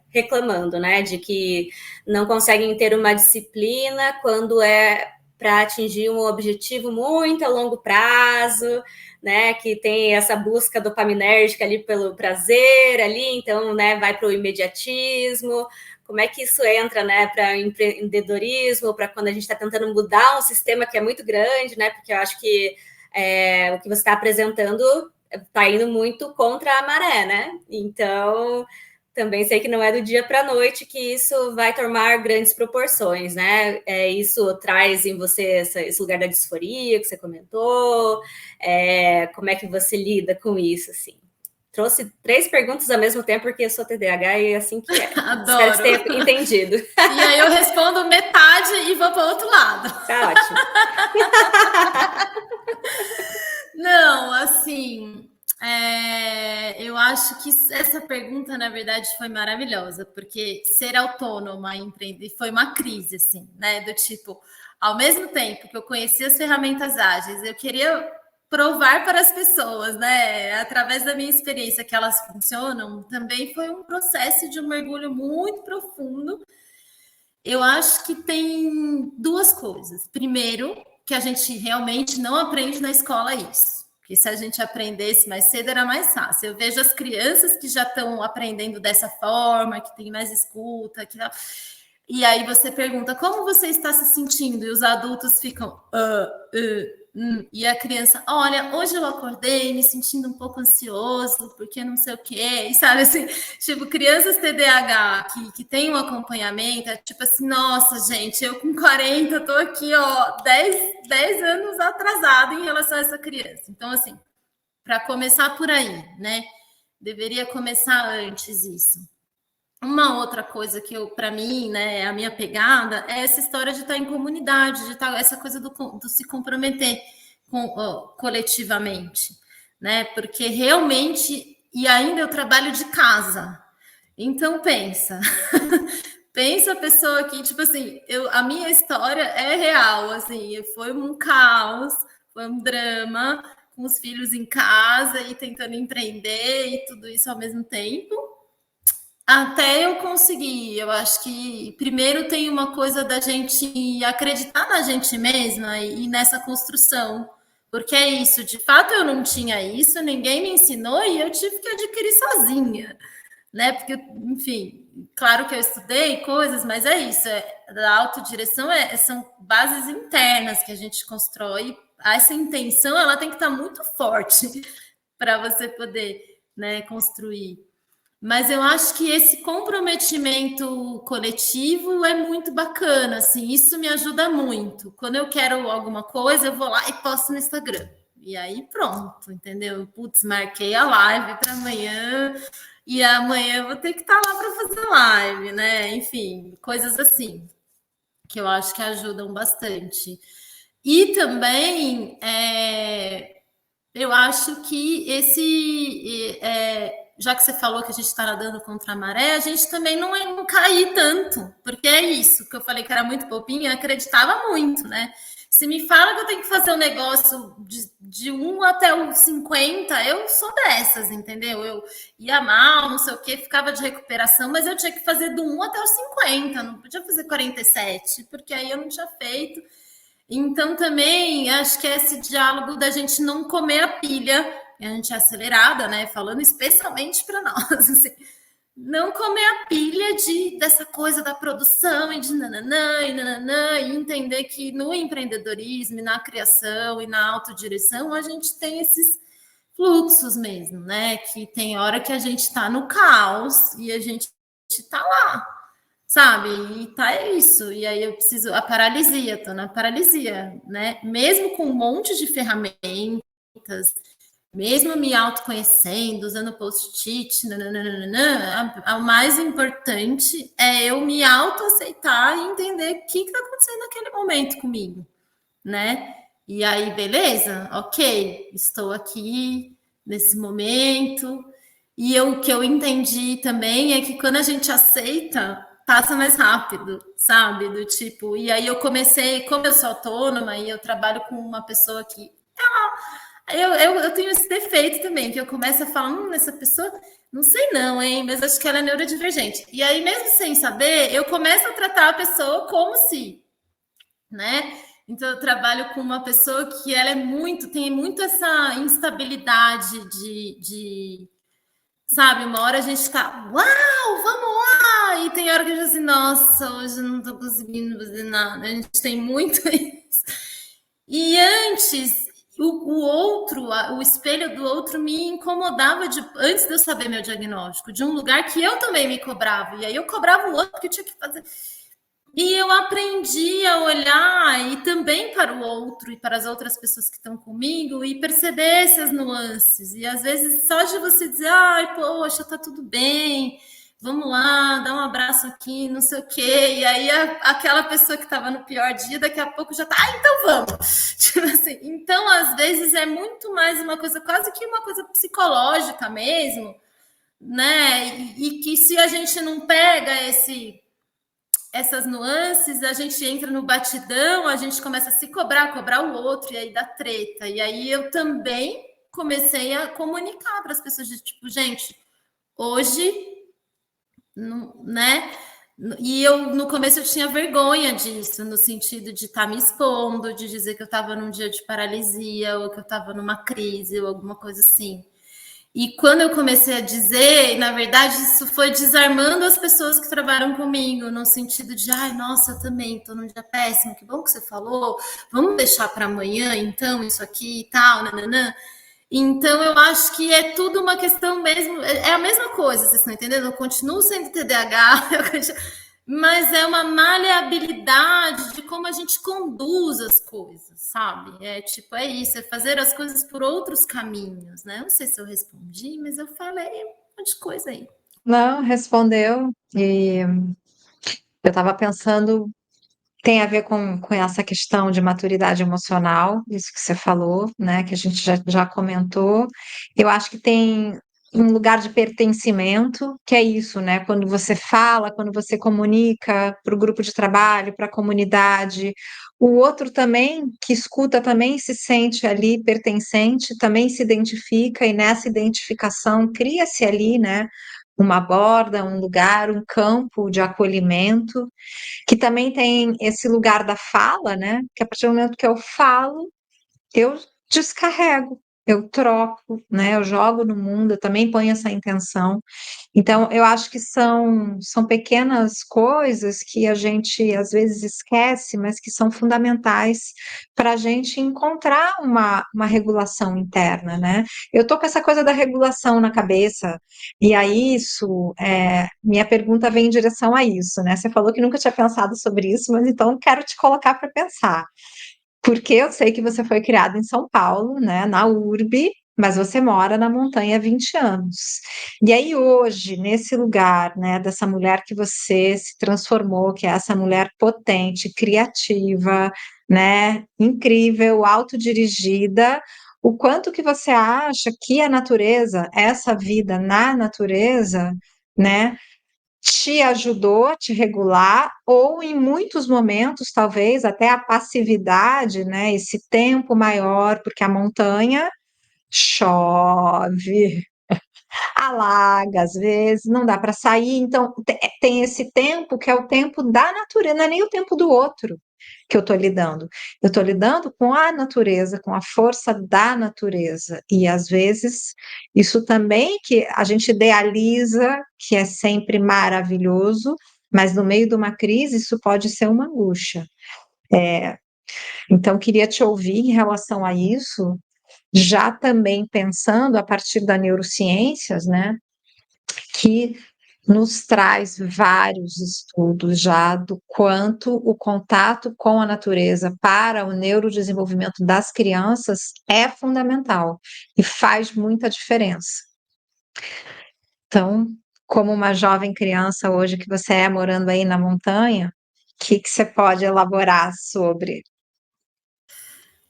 reclamando, né, de que não conseguem ter uma disciplina quando é para atingir um objetivo muito a longo prazo, né, que tem essa busca dopaminérgica ali pelo prazer ali, então, né, vai para o imediatismo. Como é que isso entra, né, para empreendedorismo, para quando a gente está tentando mudar um sistema que é muito grande, né, porque eu acho que o que você está apresentando está indo muito contra a maré, né? Então, também sei que não é do dia para a noite que isso vai tomar grandes proporções, né? Isso traz em você esse lugar da disforia que você comentou. Como é que você lida com isso, assim? Trouxe 3 perguntas ao mesmo tempo, porque eu sou TDAH e é assim que é. Adoro. Espero que tenha entendido. E aí eu respondo metade e vou para o outro lado. Tá ótimo. Não, assim, eu acho que essa pergunta, na verdade, foi maravilhosa, porque ser autônoma e empreender foi uma crise, assim, né? Do tipo, ao mesmo tempo que eu conhecia as ferramentas ágeis, eu queria provar para as pessoas, né? Através da minha experiência que elas funcionam, também foi um processo de um mergulho muito profundo. Eu acho que tem 2 coisas. Primeiro, que a gente realmente não aprende na escola isso. Porque se a gente aprendesse mais cedo, era mais fácil. Eu vejo as crianças que já estão aprendendo dessa forma, que tem mais escuta, e aí você pergunta, como você está se sentindo? E os adultos ficam... E a criança, olha, hoje eu acordei me sentindo um pouco ansioso, porque não sei o quê, e sabe assim, tipo, crianças TDAH que tem um acompanhamento, tipo assim, nossa, gente, eu com 40 tô aqui, ó, 10 anos atrasada em relação a essa criança. Então, assim, para começar por aí, né, deveria começar antes isso. Uma outra coisa que para mim, né, a minha pegada é essa história de estar em comunidade, de estar essa coisa do se comprometer coletivamente, né? Porque realmente, e ainda eu trabalho de casa. Então pensa, pensa a pessoa que, tipo assim, a minha história é real, assim, foi um caos, foi um drama, com os filhos em casa e tentando empreender e tudo isso ao mesmo tempo. Até eu conseguir, eu acho que primeiro tem uma coisa da gente acreditar na gente mesma e nessa construção, porque é isso, de fato eu não tinha isso, ninguém me ensinou e eu tive que adquirir sozinha, né? Porque, enfim, claro que eu estudei coisas, mas é isso, a autodireção são bases internas que a gente constrói, essa intenção ela tem que estar muito forte para você poder, né, construir. Mas eu acho que esse comprometimento coletivo é muito bacana, assim, isso me ajuda muito. Quando eu quero alguma coisa, eu vou lá e posto no Instagram. E aí pronto, entendeu? Putz, marquei a live para amanhã e amanhã eu vou ter que estar lá para fazer live, né? Enfim, coisas assim que eu acho que ajudam bastante. E também eu acho que já que você falou que a gente está nadando contra a maré, a gente também não cair tanto, porque é isso que eu falei que era muito bobinha, acreditava muito, né? Se me fala que eu tenho que fazer um negócio de 1 até os 50, eu sou dessas, entendeu? Eu ia mal, não sei o que, ficava de recuperação, mas eu tinha que fazer do 1 até os 50, não podia fazer 47, porque aí eu não tinha feito. Então, também, acho que é esse diálogo da gente não comer a pilha, a gente é acelerada, né? Falando especialmente para nós, assim, não comer a pilha dessa coisa da produção e de nananã e nananã, e entender que no empreendedorismo, e na criação e na autodireção, a gente tem esses fluxos mesmo, né? Que tem hora que a gente está no caos e a gente está lá, sabe? E tá isso. E aí eu preciso... A paralisia, tô na paralisia, né? Mesmo com um monte de ferramentas, mesmo me autoconhecendo, usando post-it, o mais importante é eu me autoaceitar e entender o que está acontecendo naquele momento comigo, né? E aí, beleza? Ok, estou aqui nesse momento. E o que eu entendi também é que quando a gente aceita, passa mais rápido, sabe? Do tipo, e aí eu comecei, como eu sou autônoma e eu trabalho com uma pessoa que eu tenho esse defeito também, que eu começo a falar, essa pessoa, não sei não, hein, mas acho que ela é neurodivergente. E aí, mesmo sem saber, eu começo a tratar a pessoa como se, né? Então, eu trabalho com uma pessoa que ela tem muito essa instabilidade sabe, uma hora a gente tá, uau, vamos lá! E tem hora que a gente assim, nossa, hoje eu não tô conseguindo fazer nada. A gente tem muito isso. E antes, o outro, o espelho do outro me incomodava antes de eu saber meu diagnóstico, de um lugar que eu também me cobrava. E aí eu cobrava o outro que eu tinha que fazer. E eu aprendi a olhar e também para o outro e para as outras pessoas que estão comigo e perceber essas nuances. E às vezes só de você dizer, ai, poxa, tá tudo bem, vamos lá, dá um abraço aqui, não sei o quê. E aí aquela pessoa que estava no pior dia, daqui a pouco já tá, então vamos. Tipo assim, então, às vezes, é muito mais uma coisa, quase que uma coisa psicológica mesmo, né? E que se a gente não pega essas nuances, a gente entra no batidão, a gente começa a se cobrar o outro, e aí dá treta. E aí eu também comecei a comunicar para as pessoas, de tipo, gente, hoje, né? E eu, no começo, eu tinha vergonha disso, no sentido de estar me expondo, de dizer que eu estava num dia de paralisia, ou que eu estava numa crise, ou alguma coisa assim. E quando eu comecei a dizer, na verdade, isso foi desarmando as pessoas que trabalham comigo, no sentido de, ai, nossa, eu também estou num dia péssimo, que bom que você falou, vamos deixar para amanhã, então, isso aqui e tal, nananã. Então, eu acho que é tudo uma questão mesmo, é a mesma coisa, vocês estão entendendo? Eu continuo sendo TDAH, mas é uma maleabilidade de como a gente conduz as coisas, sabe? É tipo, é isso, é fazer as coisas por outros caminhos, né? Não sei se eu respondi, mas eu falei um monte de coisa aí. Não, respondeu. E eu estava pensando, tem a ver com essa questão de maturidade emocional, isso que você falou, né? Que a gente já comentou. Eu acho que tem um lugar de pertencimento, que é isso, né? Quando você fala, quando você comunica para o grupo de trabalho, para a comunidade, o outro também, que escuta, também se sente ali pertencente, também se identifica, e nessa identificação cria-se ali, né? Uma borda, um lugar, um campo de acolhimento, que também tem esse lugar da fala, né? Que a partir do momento que eu falo, eu descarrego, eu troco, né? Eu jogo no mundo, eu também ponho essa intenção. Então, eu acho que são pequenas coisas que a gente às vezes esquece, mas que são fundamentais para a gente encontrar uma regulação interna, né? Eu tô com essa coisa da regulação na cabeça, e aí minha pergunta vem em direção a isso, né? Você falou que nunca tinha pensado sobre isso, mas então quero te colocar para pensar. Porque eu sei que você foi criado em São Paulo, né, na urbe, mas você mora na montanha há 20 anos. E aí hoje, nesse lugar, né, dessa mulher que você se transformou, que é essa mulher potente, criativa, né, incrível, autodirigida, o quanto que você acha que a natureza, essa vida na natureza, né, te ajudou a te regular, ou em muitos momentos, talvez, até a passividade, né, esse tempo maior, porque a montanha chove, alaga às vezes, não dá para sair, então tem esse tempo que é o tempo da natureza, não é nem o tempo do outro que eu estou lidando. Eu estou lidando com a natureza, com a força da natureza. E às vezes isso também que a gente idealiza, que é sempre maravilhoso, mas no meio de uma crise isso pode ser uma angústia. Então, queria te ouvir em relação a isso, já também pensando a partir da neurociências, né, que nos traz vários estudos já do quanto o contato com a natureza para o neurodesenvolvimento das crianças é fundamental e faz muita diferença. Então, como uma jovem criança hoje que você é morando aí na montanha, o que você pode elaborar sobre?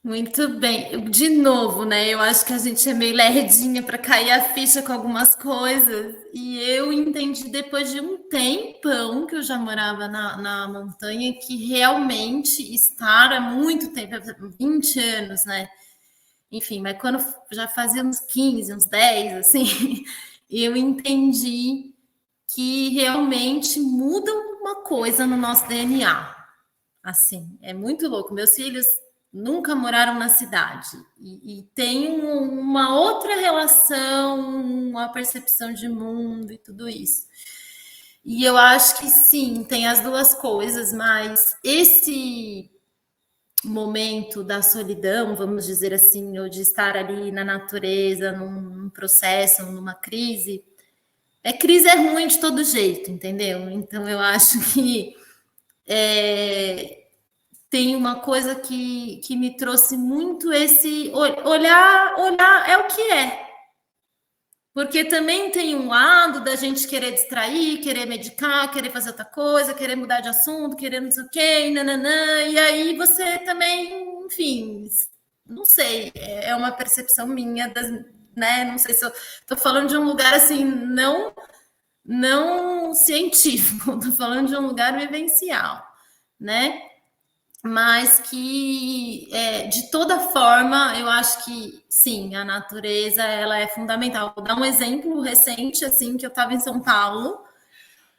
Muito bem. De novo, né? Eu acho que a gente é meio lerdinha para cair a ficha com algumas coisas. E eu entendi depois de um tempão que eu já morava na montanha que realmente estar há muito tempo, 20 anos, né? Enfim, mas quando já fazia uns 15, uns 10, assim, eu entendi que realmente muda uma coisa no nosso DNA. Assim, é muito louco. Meus filhos nunca moraram na cidade e têm uma outra relação, uma percepção de mundo e tudo isso. E eu acho que sim, tem as duas coisas, mas esse momento da solidão, vamos dizer assim, ou de estar ali na natureza, num processo, numa crise, crise é ruim de todo jeito, entendeu? Então eu acho que tem uma coisa que me trouxe muito esse olhar é o que é. Porque também tem um lado da gente querer distrair, querer medicar, querer fazer outra coisa, querer mudar de assunto, querer não sei o quê, e nananã, e aí você também, enfim, não sei, é uma percepção minha, né? Não sei se eu tô falando de um lugar assim, não científico, tô falando de um lugar vivencial, né? Mas que de toda forma eu acho que sim, a natureza ela é fundamental. Vou dar um exemplo recente assim que eu estava em São Paulo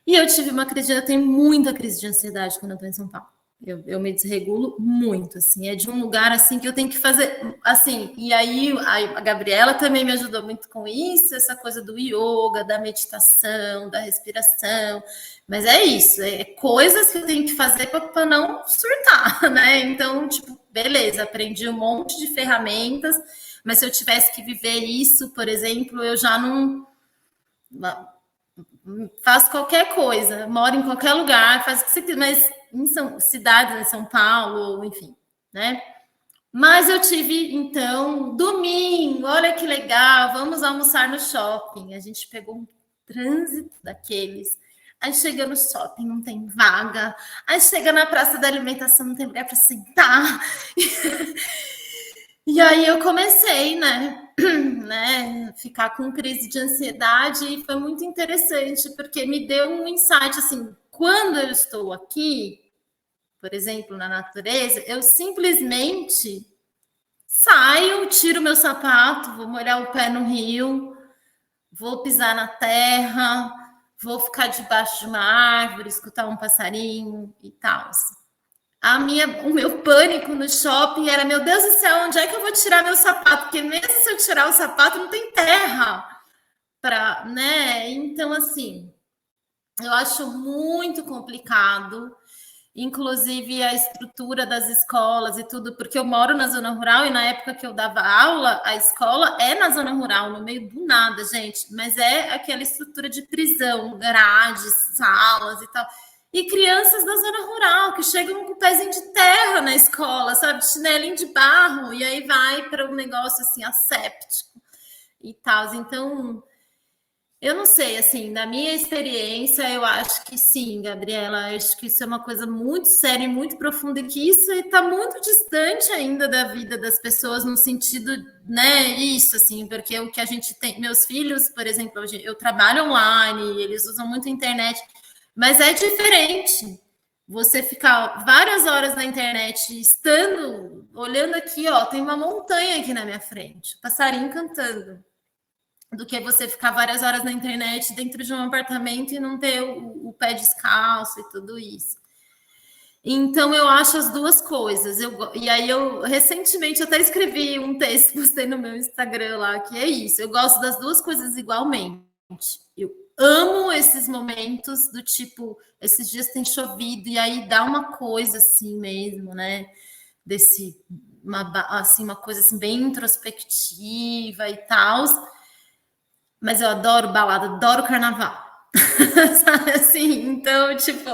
e eu tive uma crise, eu tenho muita crise de ansiedade quando eu estou em São Paulo. Eu me desregulo muito, assim, é de um lugar assim que eu tenho que fazer, assim, e aí a Gabriela também me ajudou muito com isso, essa coisa do yoga, da meditação, da respiração, mas é isso, é coisas que eu tenho que fazer para não surtar, né? Então, tipo, beleza, aprendi um monte de ferramentas, mas se eu tivesse que viver isso, por exemplo, eu já não faço qualquer coisa, moro em qualquer lugar, faço o que você quiser, mas em cidades, em São Paulo, enfim, né? Mas eu tive, então, domingo, olha que legal, vamos almoçar no shopping. A gente pegou um trânsito daqueles. Aí chega no shopping, não tem vaga. Aí chega na praça da alimentação, não tem lugar para sentar. E aí eu comecei, né, ficar com crise de ansiedade e foi muito interessante porque me deu um insight assim, quando eu estou aqui, por exemplo, na natureza, eu simplesmente saio, tiro meu sapato, vou molhar o pé no rio, vou pisar na terra, vou ficar debaixo de uma árvore, escutar um passarinho e tal. O meu pânico no shopping era, meu Deus do céu, onde é que eu vou tirar meu sapato? Porque mesmo se eu tirar o sapato, não tem terra para, né? Então, assim, eu acho muito complicado, inclusive a estrutura das escolas e tudo, porque eu moro na zona rural e na época que eu dava aula, a escola é na zona rural, no meio do nada, gente, mas é aquela estrutura de prisão, grades, salas e tal. E crianças da zona rural que chegam com o pezinho de terra na escola, sabe? Chinelinho de barro, e aí vai para um negócio assim, asséptico e tal. Então, eu não sei, assim, da minha experiência, eu acho que sim, Gabriela. Acho que isso é uma coisa muito séria e muito profunda, e que isso está muito distante ainda da vida das pessoas, no sentido, né? Isso, assim, porque o que a gente tem. Meus filhos, por exemplo, eu trabalho online, eles usam muito a internet, mas é diferente. Você ficar várias horas na internet, estando, olhando aqui, ó, tem uma montanha aqui na minha frente, passarinho cantando, do que você ficar várias horas na internet dentro de um apartamento e não ter o pé descalço e tudo isso. Então eu acho as duas coisas. E aí eu recentemente até escrevi um texto, postei no meu Instagram lá, que é isso. Eu gosto das duas coisas igualmente. Eu amo esses momentos do tipo, esses dias tem chovido e aí dá uma coisa assim mesmo, né? Uma coisa assim bem introspectiva e tal. Mas eu adoro balada, adoro carnaval. Sabe assim? Então, tipo,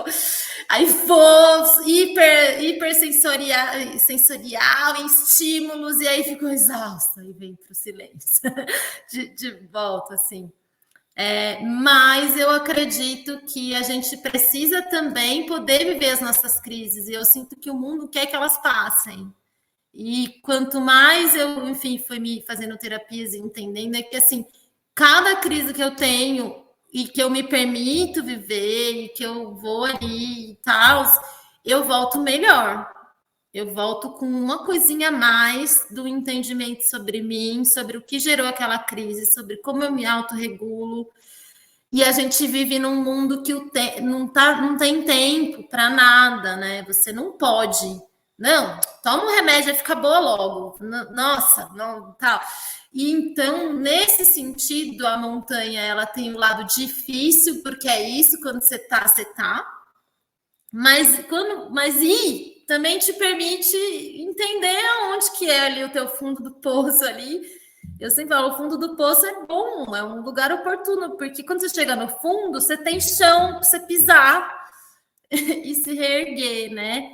aí vou hiper sensorial, em estímulos, e aí fico exausta e venho para o silêncio de volta, assim. Mas eu acredito que a gente precisa também poder viver as nossas crises, e eu sinto que o mundo quer que elas passem. E quanto mais eu, enfim, fui me fazendo terapias e entendendo, é que, assim, cada crise que eu tenho e que eu me permito viver e que eu vou ali e tal, eu volto melhor. Eu volto com uma coisinha a mais do entendimento sobre mim, sobre o que gerou aquela crise, sobre como eu me autorregulo. E a gente vive num mundo que não tem tempo para nada, né? Você não pode. Não, toma um remédio e fica boa logo. Nossa, não, tal. E então, nesse sentido, a montanha ela tem o lado difícil, porque é isso, quando você tá, você tá. Mas ir também te permite entender aonde que é ali o teu fundo do poço ali. Eu sempre falo, o fundo do poço é bom, é um lugar oportuno, porque quando você chega no fundo, você tem chão para você pisar e se reerguer, né?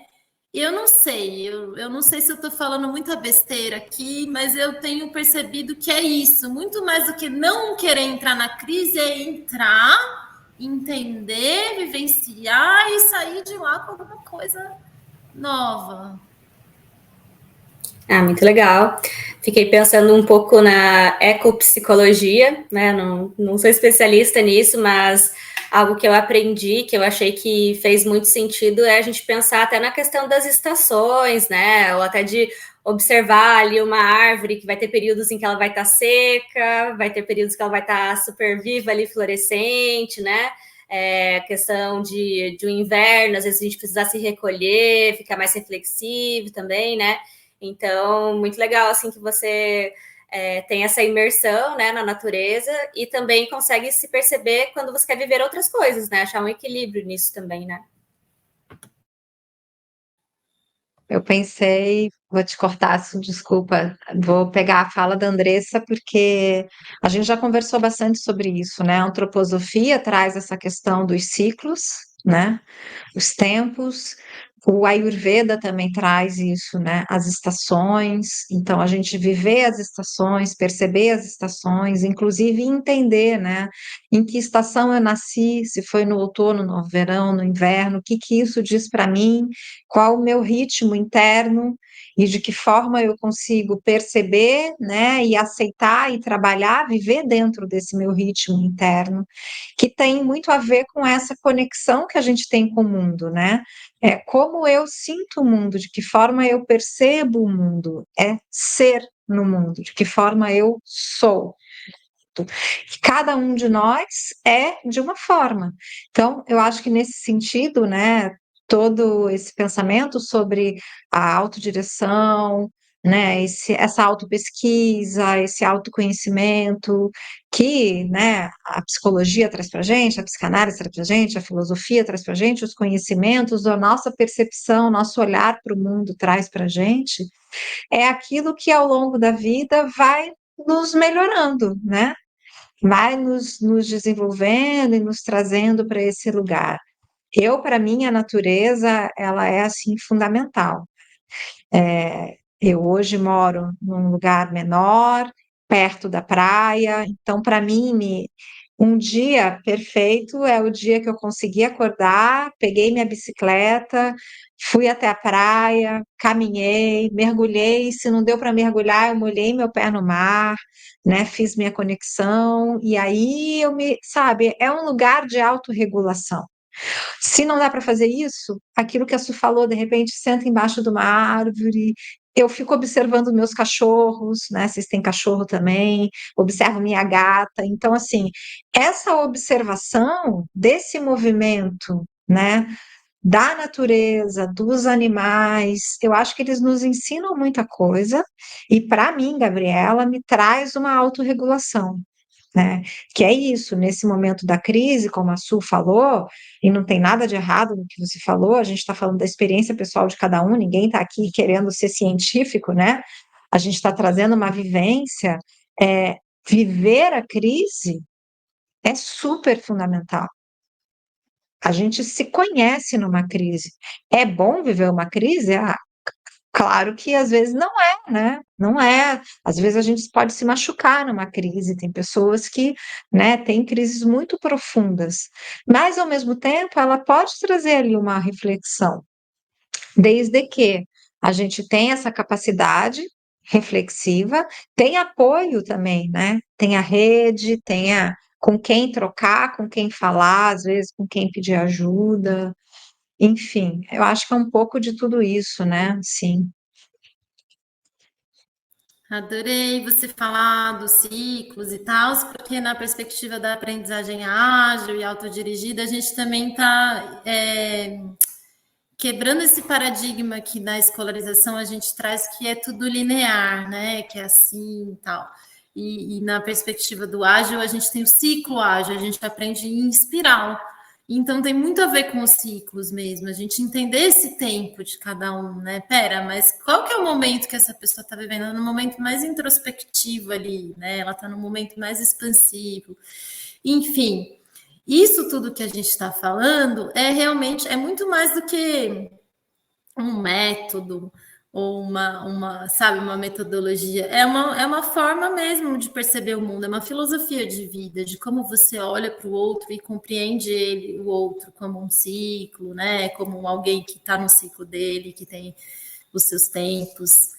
Eu não sei, eu não sei se eu estou falando muita besteira aqui, mas eu tenho percebido que é isso, muito mais do que não querer entrar na crise, é entrar, entender, vivenciar e sair de lá com alguma coisa nova. Ah, muito legal. Fiquei pensando um pouco na ecopsicologia, né? Não sou especialista nisso, mas algo que eu aprendi, que eu achei que fez muito sentido, é a gente pensar até na questão das estações, né? Ou até de observar ali uma árvore que vai ter períodos em que ela vai estar seca, vai ter períodos que ela vai estar super viva ali, florescente, né? Questão de um inverno, às vezes a gente precisa se recolher, ficar mais reflexivo também, né? Então, muito legal, assim, que você tem essa imersão, né, na natureza e também consegue se perceber quando você quer viver outras coisas, né? Achar um equilíbrio nisso também, né? Eu pensei, vou te cortar, desculpa, vou pegar a fala da Andressa, porque a gente já conversou bastante sobre isso, né? A antroposofia traz essa questão dos ciclos, né? Os tempos. O Ayurveda também traz isso, né? As estações. Então, a gente viver as estações, perceber as estações, inclusive entender, né? Em que estação eu nasci, se foi no outono, no verão, no inverno, o que que isso diz para mim, qual o meu ritmo interno e de que forma eu consigo perceber, né? E aceitar e trabalhar, viver dentro desse meu ritmo interno, que tem muito a ver com essa conexão que a gente tem com o mundo, né? É como eu sinto o mundo, de que forma eu percebo o mundo, é ser no mundo, de que forma eu sou. Cada um de nós é de uma forma. Então, eu acho que nesse sentido, né, todo esse pensamento sobre a autodireção, né, essa autopesquisa, esse autoconhecimento que, né, a psicologia traz para a gente, a psicanálise traz para a gente, a filosofia traz para a gente, os conhecimentos, a nossa percepção, nosso olhar para o mundo traz para a gente, é aquilo que ao longo da vida vai nos melhorando, né? Vai nos desenvolvendo e nos trazendo para esse lugar. Para mim, a natureza, ela é, assim, fundamental. Eu hoje moro num lugar menor, perto da praia, então, para mim, um dia perfeito é o dia que eu consegui acordar, peguei minha bicicleta, fui até a praia, caminhei, mergulhei. Se não deu para mergulhar, eu molhei meu pé no mar, né? Fiz minha conexão, e aí sabe, é um lugar de autorregulação. Se não dá para fazer isso, aquilo que a Su falou, de repente, senta embaixo de uma árvore. Eu fico observando meus cachorros, né? Vocês têm cachorro também, observo minha gata. Então, assim, essa observação desse movimento, né? Da natureza, dos animais, eu acho que eles nos ensinam muita coisa, e para mim, Gabriela, me traz uma autorregulação, né? Que é isso, nesse momento da crise, como a Su falou, e não tem nada de errado no que você falou, a gente está falando da experiência pessoal de cada um, ninguém está aqui querendo ser científico, né? A gente está trazendo uma vivência, viver a crise é super fundamental. A gente se conhece numa crise. É bom viver uma crise? Ah, claro que às vezes não é, né? Não é. Às vezes a gente pode se machucar numa crise. Tem pessoas que, né, têm crises muito profundas. Mas, ao mesmo tempo, ela pode trazer ali uma reflexão, desde que a gente tem essa capacidade reflexiva, tem apoio também, né? Tem a rede, com quem trocar, com quem falar, às vezes com quem pedir ajuda, enfim, eu acho que é um pouco de tudo isso, né? Sim. Adorei você falar dos ciclos e tal, porque na perspectiva da aprendizagem ágil e autodirigida, a gente também está quebrando esse paradigma que na escolarização a gente traz que é tudo linear, né? Que é assim e tal. E na perspectiva do ágil, a gente tem o ciclo ágil, a gente aprende em espiral. Então tem muito a ver com os ciclos mesmo, a gente entender esse tempo de cada um, né? Pera, mas qual que é o momento que essa pessoa está vivendo? No momento mais introspectivo ali, né? Ela está no momento mais expansivo. Enfim, isso tudo que a gente está falando é realmente muito mais do que um método ou sabe, uma metodologia. É uma forma mesmo de perceber o mundo, é uma filosofia de vida, de como você olha para o outro e compreende o outro como um ciclo, né? Como alguém que está no ciclo dele, que tem os seus tempos.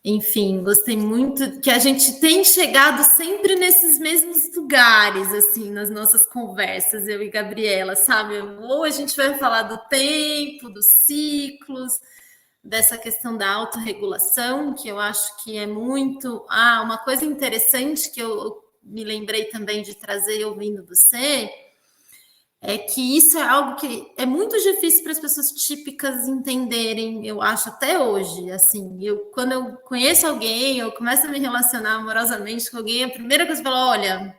Enfim, gostei muito que a gente tem chegado sempre nesses mesmos lugares, assim, nas nossas conversas, eu e Gabriela, sabe? Ou a gente vai falar do tempo, dos ciclos, dessa questão da autorregulação, que eu acho que é muito... uma coisa interessante que eu me lembrei também de trazer ouvindo você, é que isso é algo que é muito difícil para as pessoas típicas entenderem, eu acho, até hoje. Assim, quando eu conheço alguém, eu começo a me relacionar amorosamente com alguém, a primeira coisa que eu falo, olha,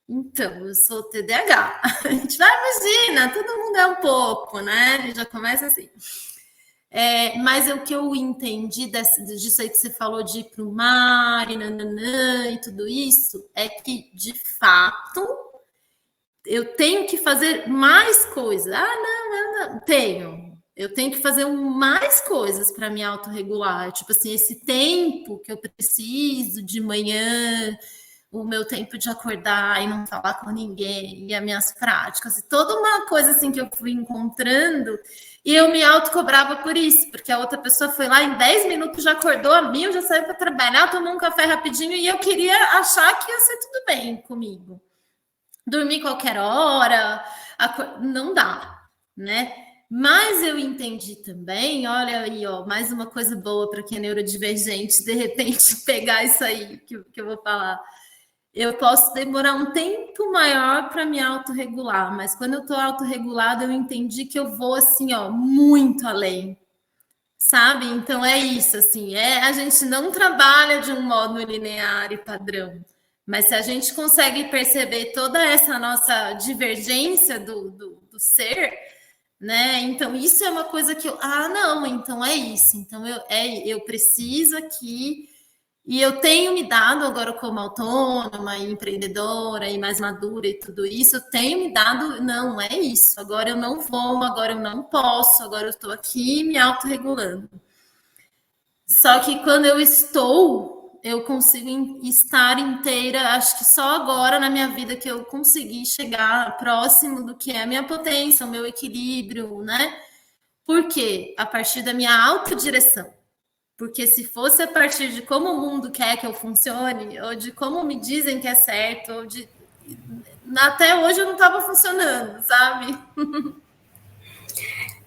então, eu sou TDAH. A gente vai, imagina, todo mundo é um pouco, né? A gente já começa assim. Mas o que eu entendi disso aí que você falou de ir para o mar e nananã e tudo isso, é que, de fato, eu tenho que fazer mais coisas. Não, tenho. Eu tenho que fazer mais coisas para me autorregular. Tipo assim, esse tempo que eu preciso de manhã, o meu tempo de acordar e não falar com ninguém, e as minhas práticas, e toda uma coisa assim que eu fui encontrando, e eu me autocobrava por isso, porque a outra pessoa foi lá em 10 minutos, já acordou a mil, já saiu para trabalhar, tomou um café rapidinho, e eu queria achar que ia ser tudo bem comigo. Dormir qualquer hora, não dá, né? Mas eu entendi também, olha aí, ó, mais uma coisa boa para quem é neurodivergente, de repente pegar isso aí que eu vou falar. Eu posso demorar um tempo maior para me autorregular, mas quando eu estou autorregulada, eu entendi que eu vou assim, ó, muito além, sabe? Então é isso, assim, a gente não trabalha de um modo linear e padrão, mas se a gente consegue perceber toda essa nossa divergência do ser, né? Então isso é uma coisa que não, então é isso, então eu preciso aqui. E eu tenho me dado agora como autônoma, e empreendedora e mais madura e tudo isso, eu tenho me dado, não, é isso, agora eu não vou, agora eu não posso, agora eu estou aqui me autorregulando. Só que quando eu consigo estar inteira, acho que só agora na minha vida que eu consegui chegar próximo do que é a minha potência, o meu equilíbrio, né? Por quê? A partir da minha autodireção. Porque se fosse a partir de como o mundo quer que eu funcione, ou de como me dizem que é certo, até hoje eu não estava funcionando, sabe?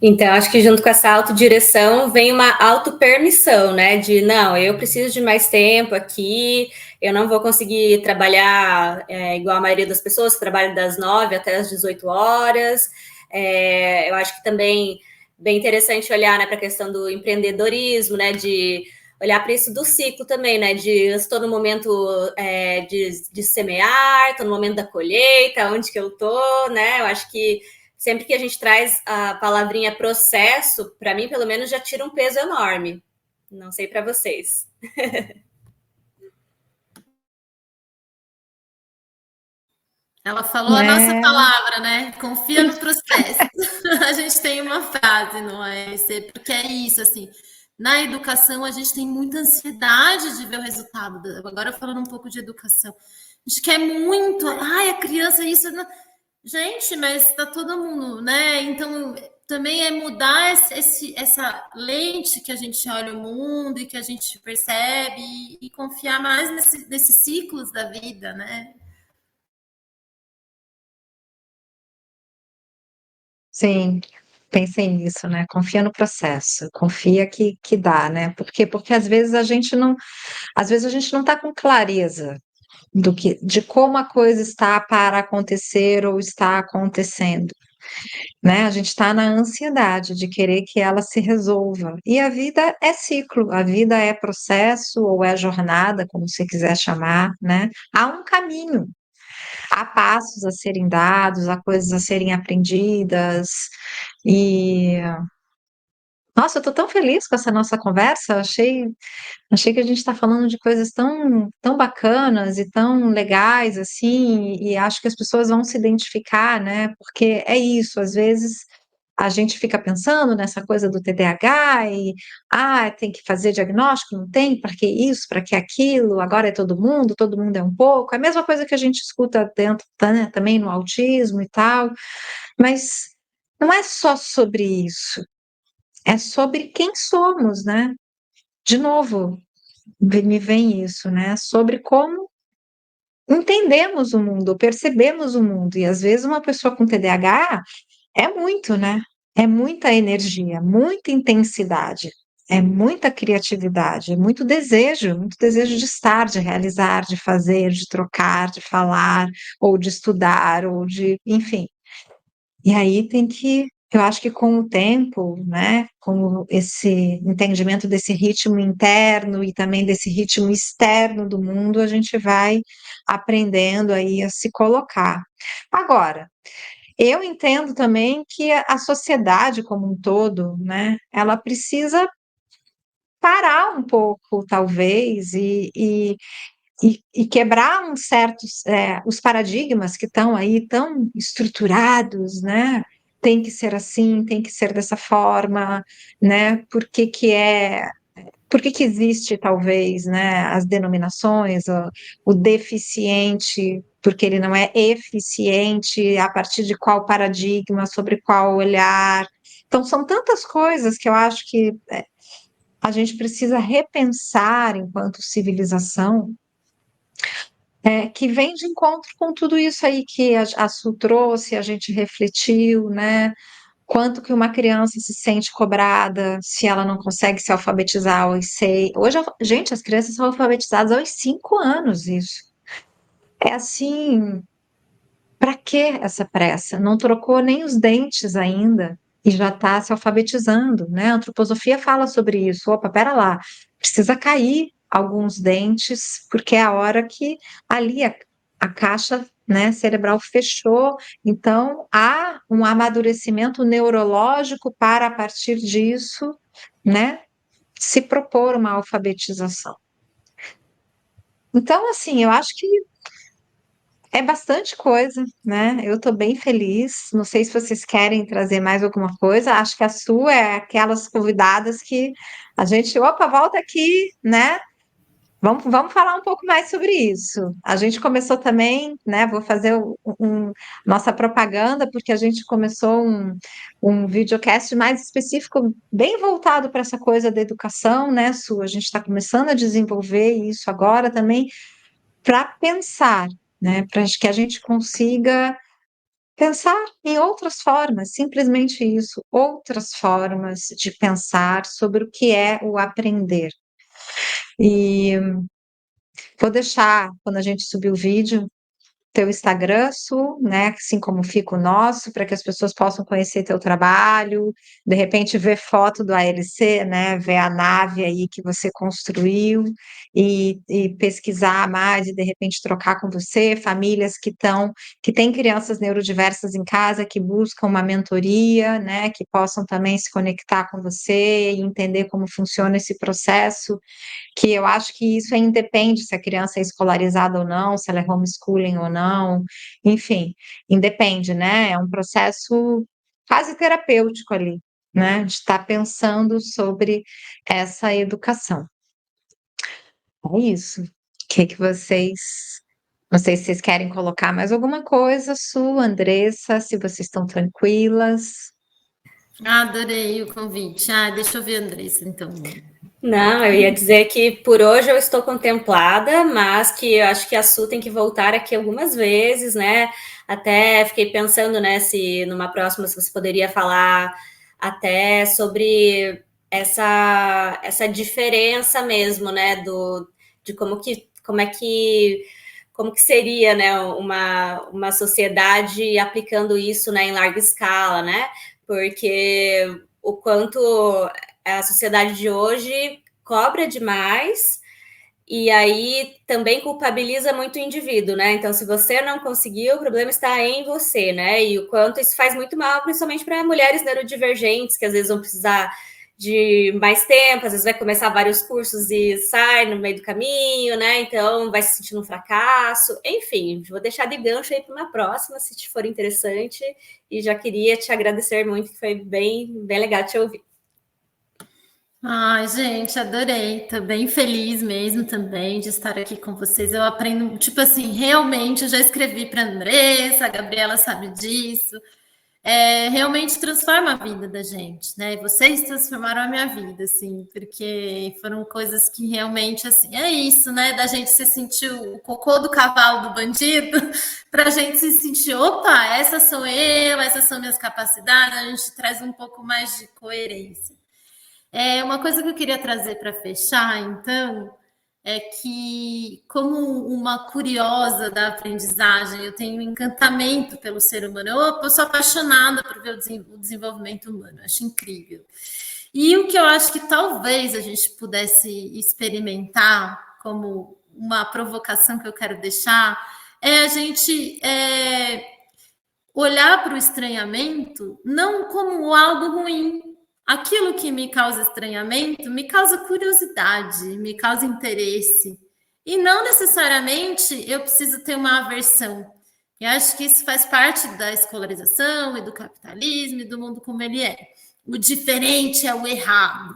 Então, acho que junto com essa autodireção vem uma autopermissão, né? De, não, eu preciso de mais tempo aqui, eu não vou conseguir trabalhar igual a maioria das pessoas, que trabalham das 9 até as 18 horas. Eu acho que também bem interessante olhar, né, para a questão do empreendedorismo, né, de olhar para isso do ciclo também, né, de eu estou no momento de semear, estou no momento da colheita, onde que eu estou, né, eu acho que sempre que a gente traz a palavrinha processo, para mim, pelo menos, já tira um peso enorme. Não sei para vocês. Ela falou a nossa palavra, né? Confia no processo. A gente tem uma frase no AEC, porque é isso, assim. Na educação, a gente tem muita ansiedade de ver o resultado. Agora, falando um pouco de educação. A gente quer muito. A criança, isso... Gente, mas tá todo mundo, né? Então, também é mudar essa lente que a gente olha o mundo e que a gente percebe e confiar mais nesses ciclos da vida, né? Sim, pensei nisso, né? Confia no processo, confia que dá, né? Porque às vezes a gente não está com clareza de como a coisa está para acontecer ou está acontecendo, né? A gente está na ansiedade de querer que ela se resolva. E a vida é ciclo, a vida é processo ou é jornada, como você quiser chamar, né? Há um caminho, há passos a serem dados, há coisas a serem aprendidas. E nossa, eu estou tão feliz com essa nossa conversa. Achei que a gente está falando de coisas tão bacanas e tão legais assim, e acho que as pessoas vão se identificar, né? Porque é isso, às vezes a gente fica pensando nessa coisa do TDAH e tem que fazer diagnóstico, não tem, para que isso, para que aquilo, agora é todo mundo é um pouco. É a mesma coisa que a gente escuta dentro, né, também no autismo e tal, mas não é só sobre isso, é sobre quem somos, né? De novo, me vem isso, né? Sobre como entendemos o mundo, percebemos o mundo. E às vezes uma pessoa com TDAH é muito, né? É muita energia, muita intensidade, é muita criatividade, é muito desejo de estar, de realizar, de fazer, de trocar, de falar, ou de estudar, ou de, enfim. E aí eu acho que com o tempo, né, com esse entendimento desse ritmo interno e também desse ritmo externo do mundo, a gente vai aprendendo aí a se colocar. Agora, eu entendo também que a sociedade como um todo, né, ela precisa parar um pouco, talvez, e quebrar uns certos os paradigmas que estão aí tão estruturados, né? Tem que ser assim, tem que ser dessa forma, né? Por que que existe talvez, né, as denominações, o deficiente, porque ele não é eficiente, a partir de qual paradigma, sobre qual olhar. Então, são tantas coisas que eu acho que a gente precisa repensar enquanto civilização, que vem de encontro com tudo isso aí que a Su trouxe, a gente refletiu, né? Quanto que uma criança se sente cobrada se ela não consegue se alfabetizar aos 6. Hoje, gente, as crianças são alfabetizadas aos 5 anos, isso. É assim, para que essa pressa? Não trocou nem os dentes ainda e já está se alfabetizando, né? A antroposofia fala sobre isso. Opa, pera lá, precisa cair alguns dentes, porque é a hora que ali a caixa, né, cerebral fechou, então há um amadurecimento neurológico para, a partir disso, né, se propor uma alfabetização. Então, assim, eu acho que é bastante coisa, né? Eu estou bem feliz. Não sei se vocês querem trazer mais alguma coisa. Acho que a sua é aquelas convidadas que a gente, opa, volta aqui, né? Vamos falar um pouco mais sobre isso. A gente começou também, né? Vou fazer nossa propaganda, porque a gente começou um videocast mais específico, bem voltado para essa coisa da educação, né, Su? A gente está começando a desenvolver isso agora também para pensar, né? Para que a gente consiga pensar em outras formas, simplesmente isso, outras formas de pensar sobre o que é o aprender. E vou deixar, quando a gente subir o vídeo, teu Instagram, Su, né? Assim como fica o nosso, para que as pessoas possam conhecer teu trabalho, de repente ver foto do ALC, né? Ver a nave aí que você construiu e pesquisar mais e de repente trocar com você, famílias que têm crianças neurodiversas em casa, que buscam uma mentoria, né? Que possam também se conectar com você e entender como funciona esse processo, que eu acho que isso independe se a criança é escolarizada ou não, se ela é homeschooling ou não, enfim, independe, né? É um processo quase terapêutico ali, né? De estar pensando sobre essa educação. É isso. O que vocês. Não sei se vocês querem colocar mais alguma coisa, Su, Andressa, se vocês estão tranquilas. Adorei o convite. Deixa eu ver, Andressa, então. Não, eu ia dizer que por hoje eu estou contemplada, mas que eu acho que a Su tem que voltar aqui algumas vezes, né? Até fiquei pensando, né, se numa próxima se você poderia falar até sobre essa diferença mesmo, né, de como que seria, né, uma sociedade aplicando isso, né, em larga escala, né? Porque o quanto a sociedade de hoje cobra demais e aí também culpabiliza muito o indivíduo, né? Então, se você não conseguiu, o problema está em você, né? E o quanto isso faz muito mal, principalmente para mulheres neurodivergentes, que às vezes vão precisar de mais tempo, às vezes vai começar vários cursos e sai no meio do caminho, né? Então vai se sentindo um fracasso. Enfim, vou deixar de gancho aí para uma próxima, se te for interessante. E já queria te agradecer muito, que foi bem legal te ouvir. Ai, gente, adorei. Tô bem feliz mesmo também de estar aqui com vocês. Eu aprendo, tipo assim, realmente eu já escrevi para Andressa, a Gabriela sabe disso. Realmente transforma a vida da gente, né? E vocês transformaram a minha vida, assim, porque foram coisas que realmente, assim, é isso, né? Da gente se sentir o cocô do cavalo do bandido, para a gente se sentir, opa, essas sou eu, essas são minhas capacidades, a gente traz um pouco mais de coerência. Uma coisa que eu queria trazer para fechar, então, é que, como uma curiosa da aprendizagem, eu tenho um encantamento pelo ser humano. Eu sou apaixonada por ver o desenvolvimento humano, acho incrível. E o que eu acho que talvez a gente pudesse experimentar, como uma provocação que eu quero deixar, é a gente olhar para o estranhamento não como algo ruim. Aquilo que me causa estranhamento me causa curiosidade, me causa interesse. E não necessariamente eu preciso ter uma aversão. Eu acho que isso faz parte da escolarização e do capitalismo e do mundo como ele é. O diferente é o errado,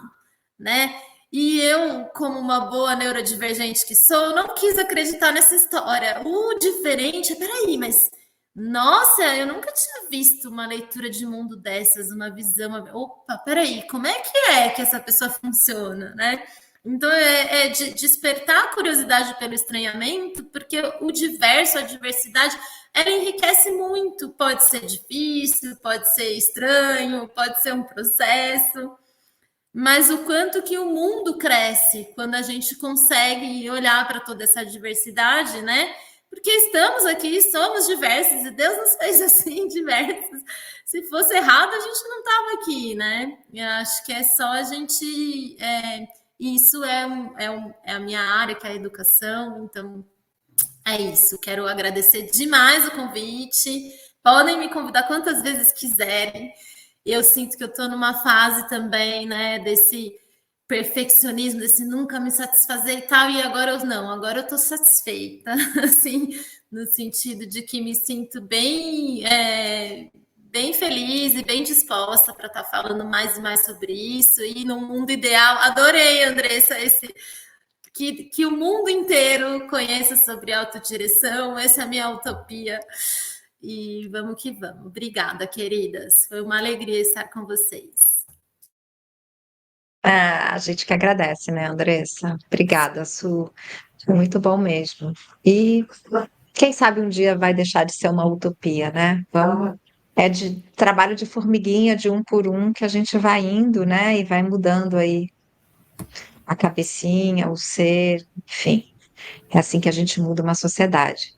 né? E eu, como uma boa neurodivergente que sou, não quis acreditar nessa história. O diferente, peraí, mas nossa, eu nunca tinha visto uma leitura de mundo dessas, uma visão. Opa, peraí, como é que essa pessoa funciona, né? Então, é de despertar a curiosidade pelo estranhamento, porque o diverso, a diversidade, ela enriquece muito. Pode ser difícil, pode ser estranho, pode ser um processo, mas o quanto que o mundo cresce quando a gente consegue olhar para toda essa diversidade, né? Porque estamos aqui, somos diversos, e Deus nos fez assim, diversos. Se fosse errado, a gente não estava aqui, né? Eu acho que é só a gente. Isso é a minha área, que é a educação, então é isso. Quero agradecer demais o convite. Podem me convidar quantas vezes quiserem. Eu sinto que eu estou numa fase também, né, desse perfeccionismo, desse nunca me satisfazer e tal, e agora agora eu estou satisfeita, assim, no sentido de que me sinto bem feliz e bem disposta para estar falando mais e mais sobre isso, e no mundo ideal, adorei, Andressa, que o mundo inteiro conheça sobre autodireção, essa é a minha utopia. E vamos que vamos. Obrigada, queridas. Foi uma alegria estar com vocês. A gente que agradece, né, Andressa? Obrigada, Su. Foi muito bom mesmo. E quem sabe um dia vai deixar de ser uma utopia, né? É de trabalho de formiguinha, de um por um, que a gente vai indo, né? E vai mudando aí a cabecinha, o ser, enfim. É assim que a gente muda uma sociedade.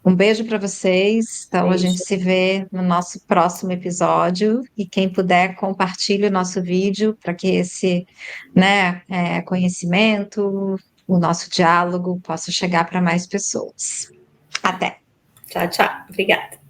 Um beijo para vocês. Então, a gente Beijo. se vê no nosso próximo episódio. E quem puder, compartilhe o nosso vídeo para que esse, né, conhecimento, o nosso diálogo possa chegar para mais pessoas. Até! Tchau, tchau. Obrigada.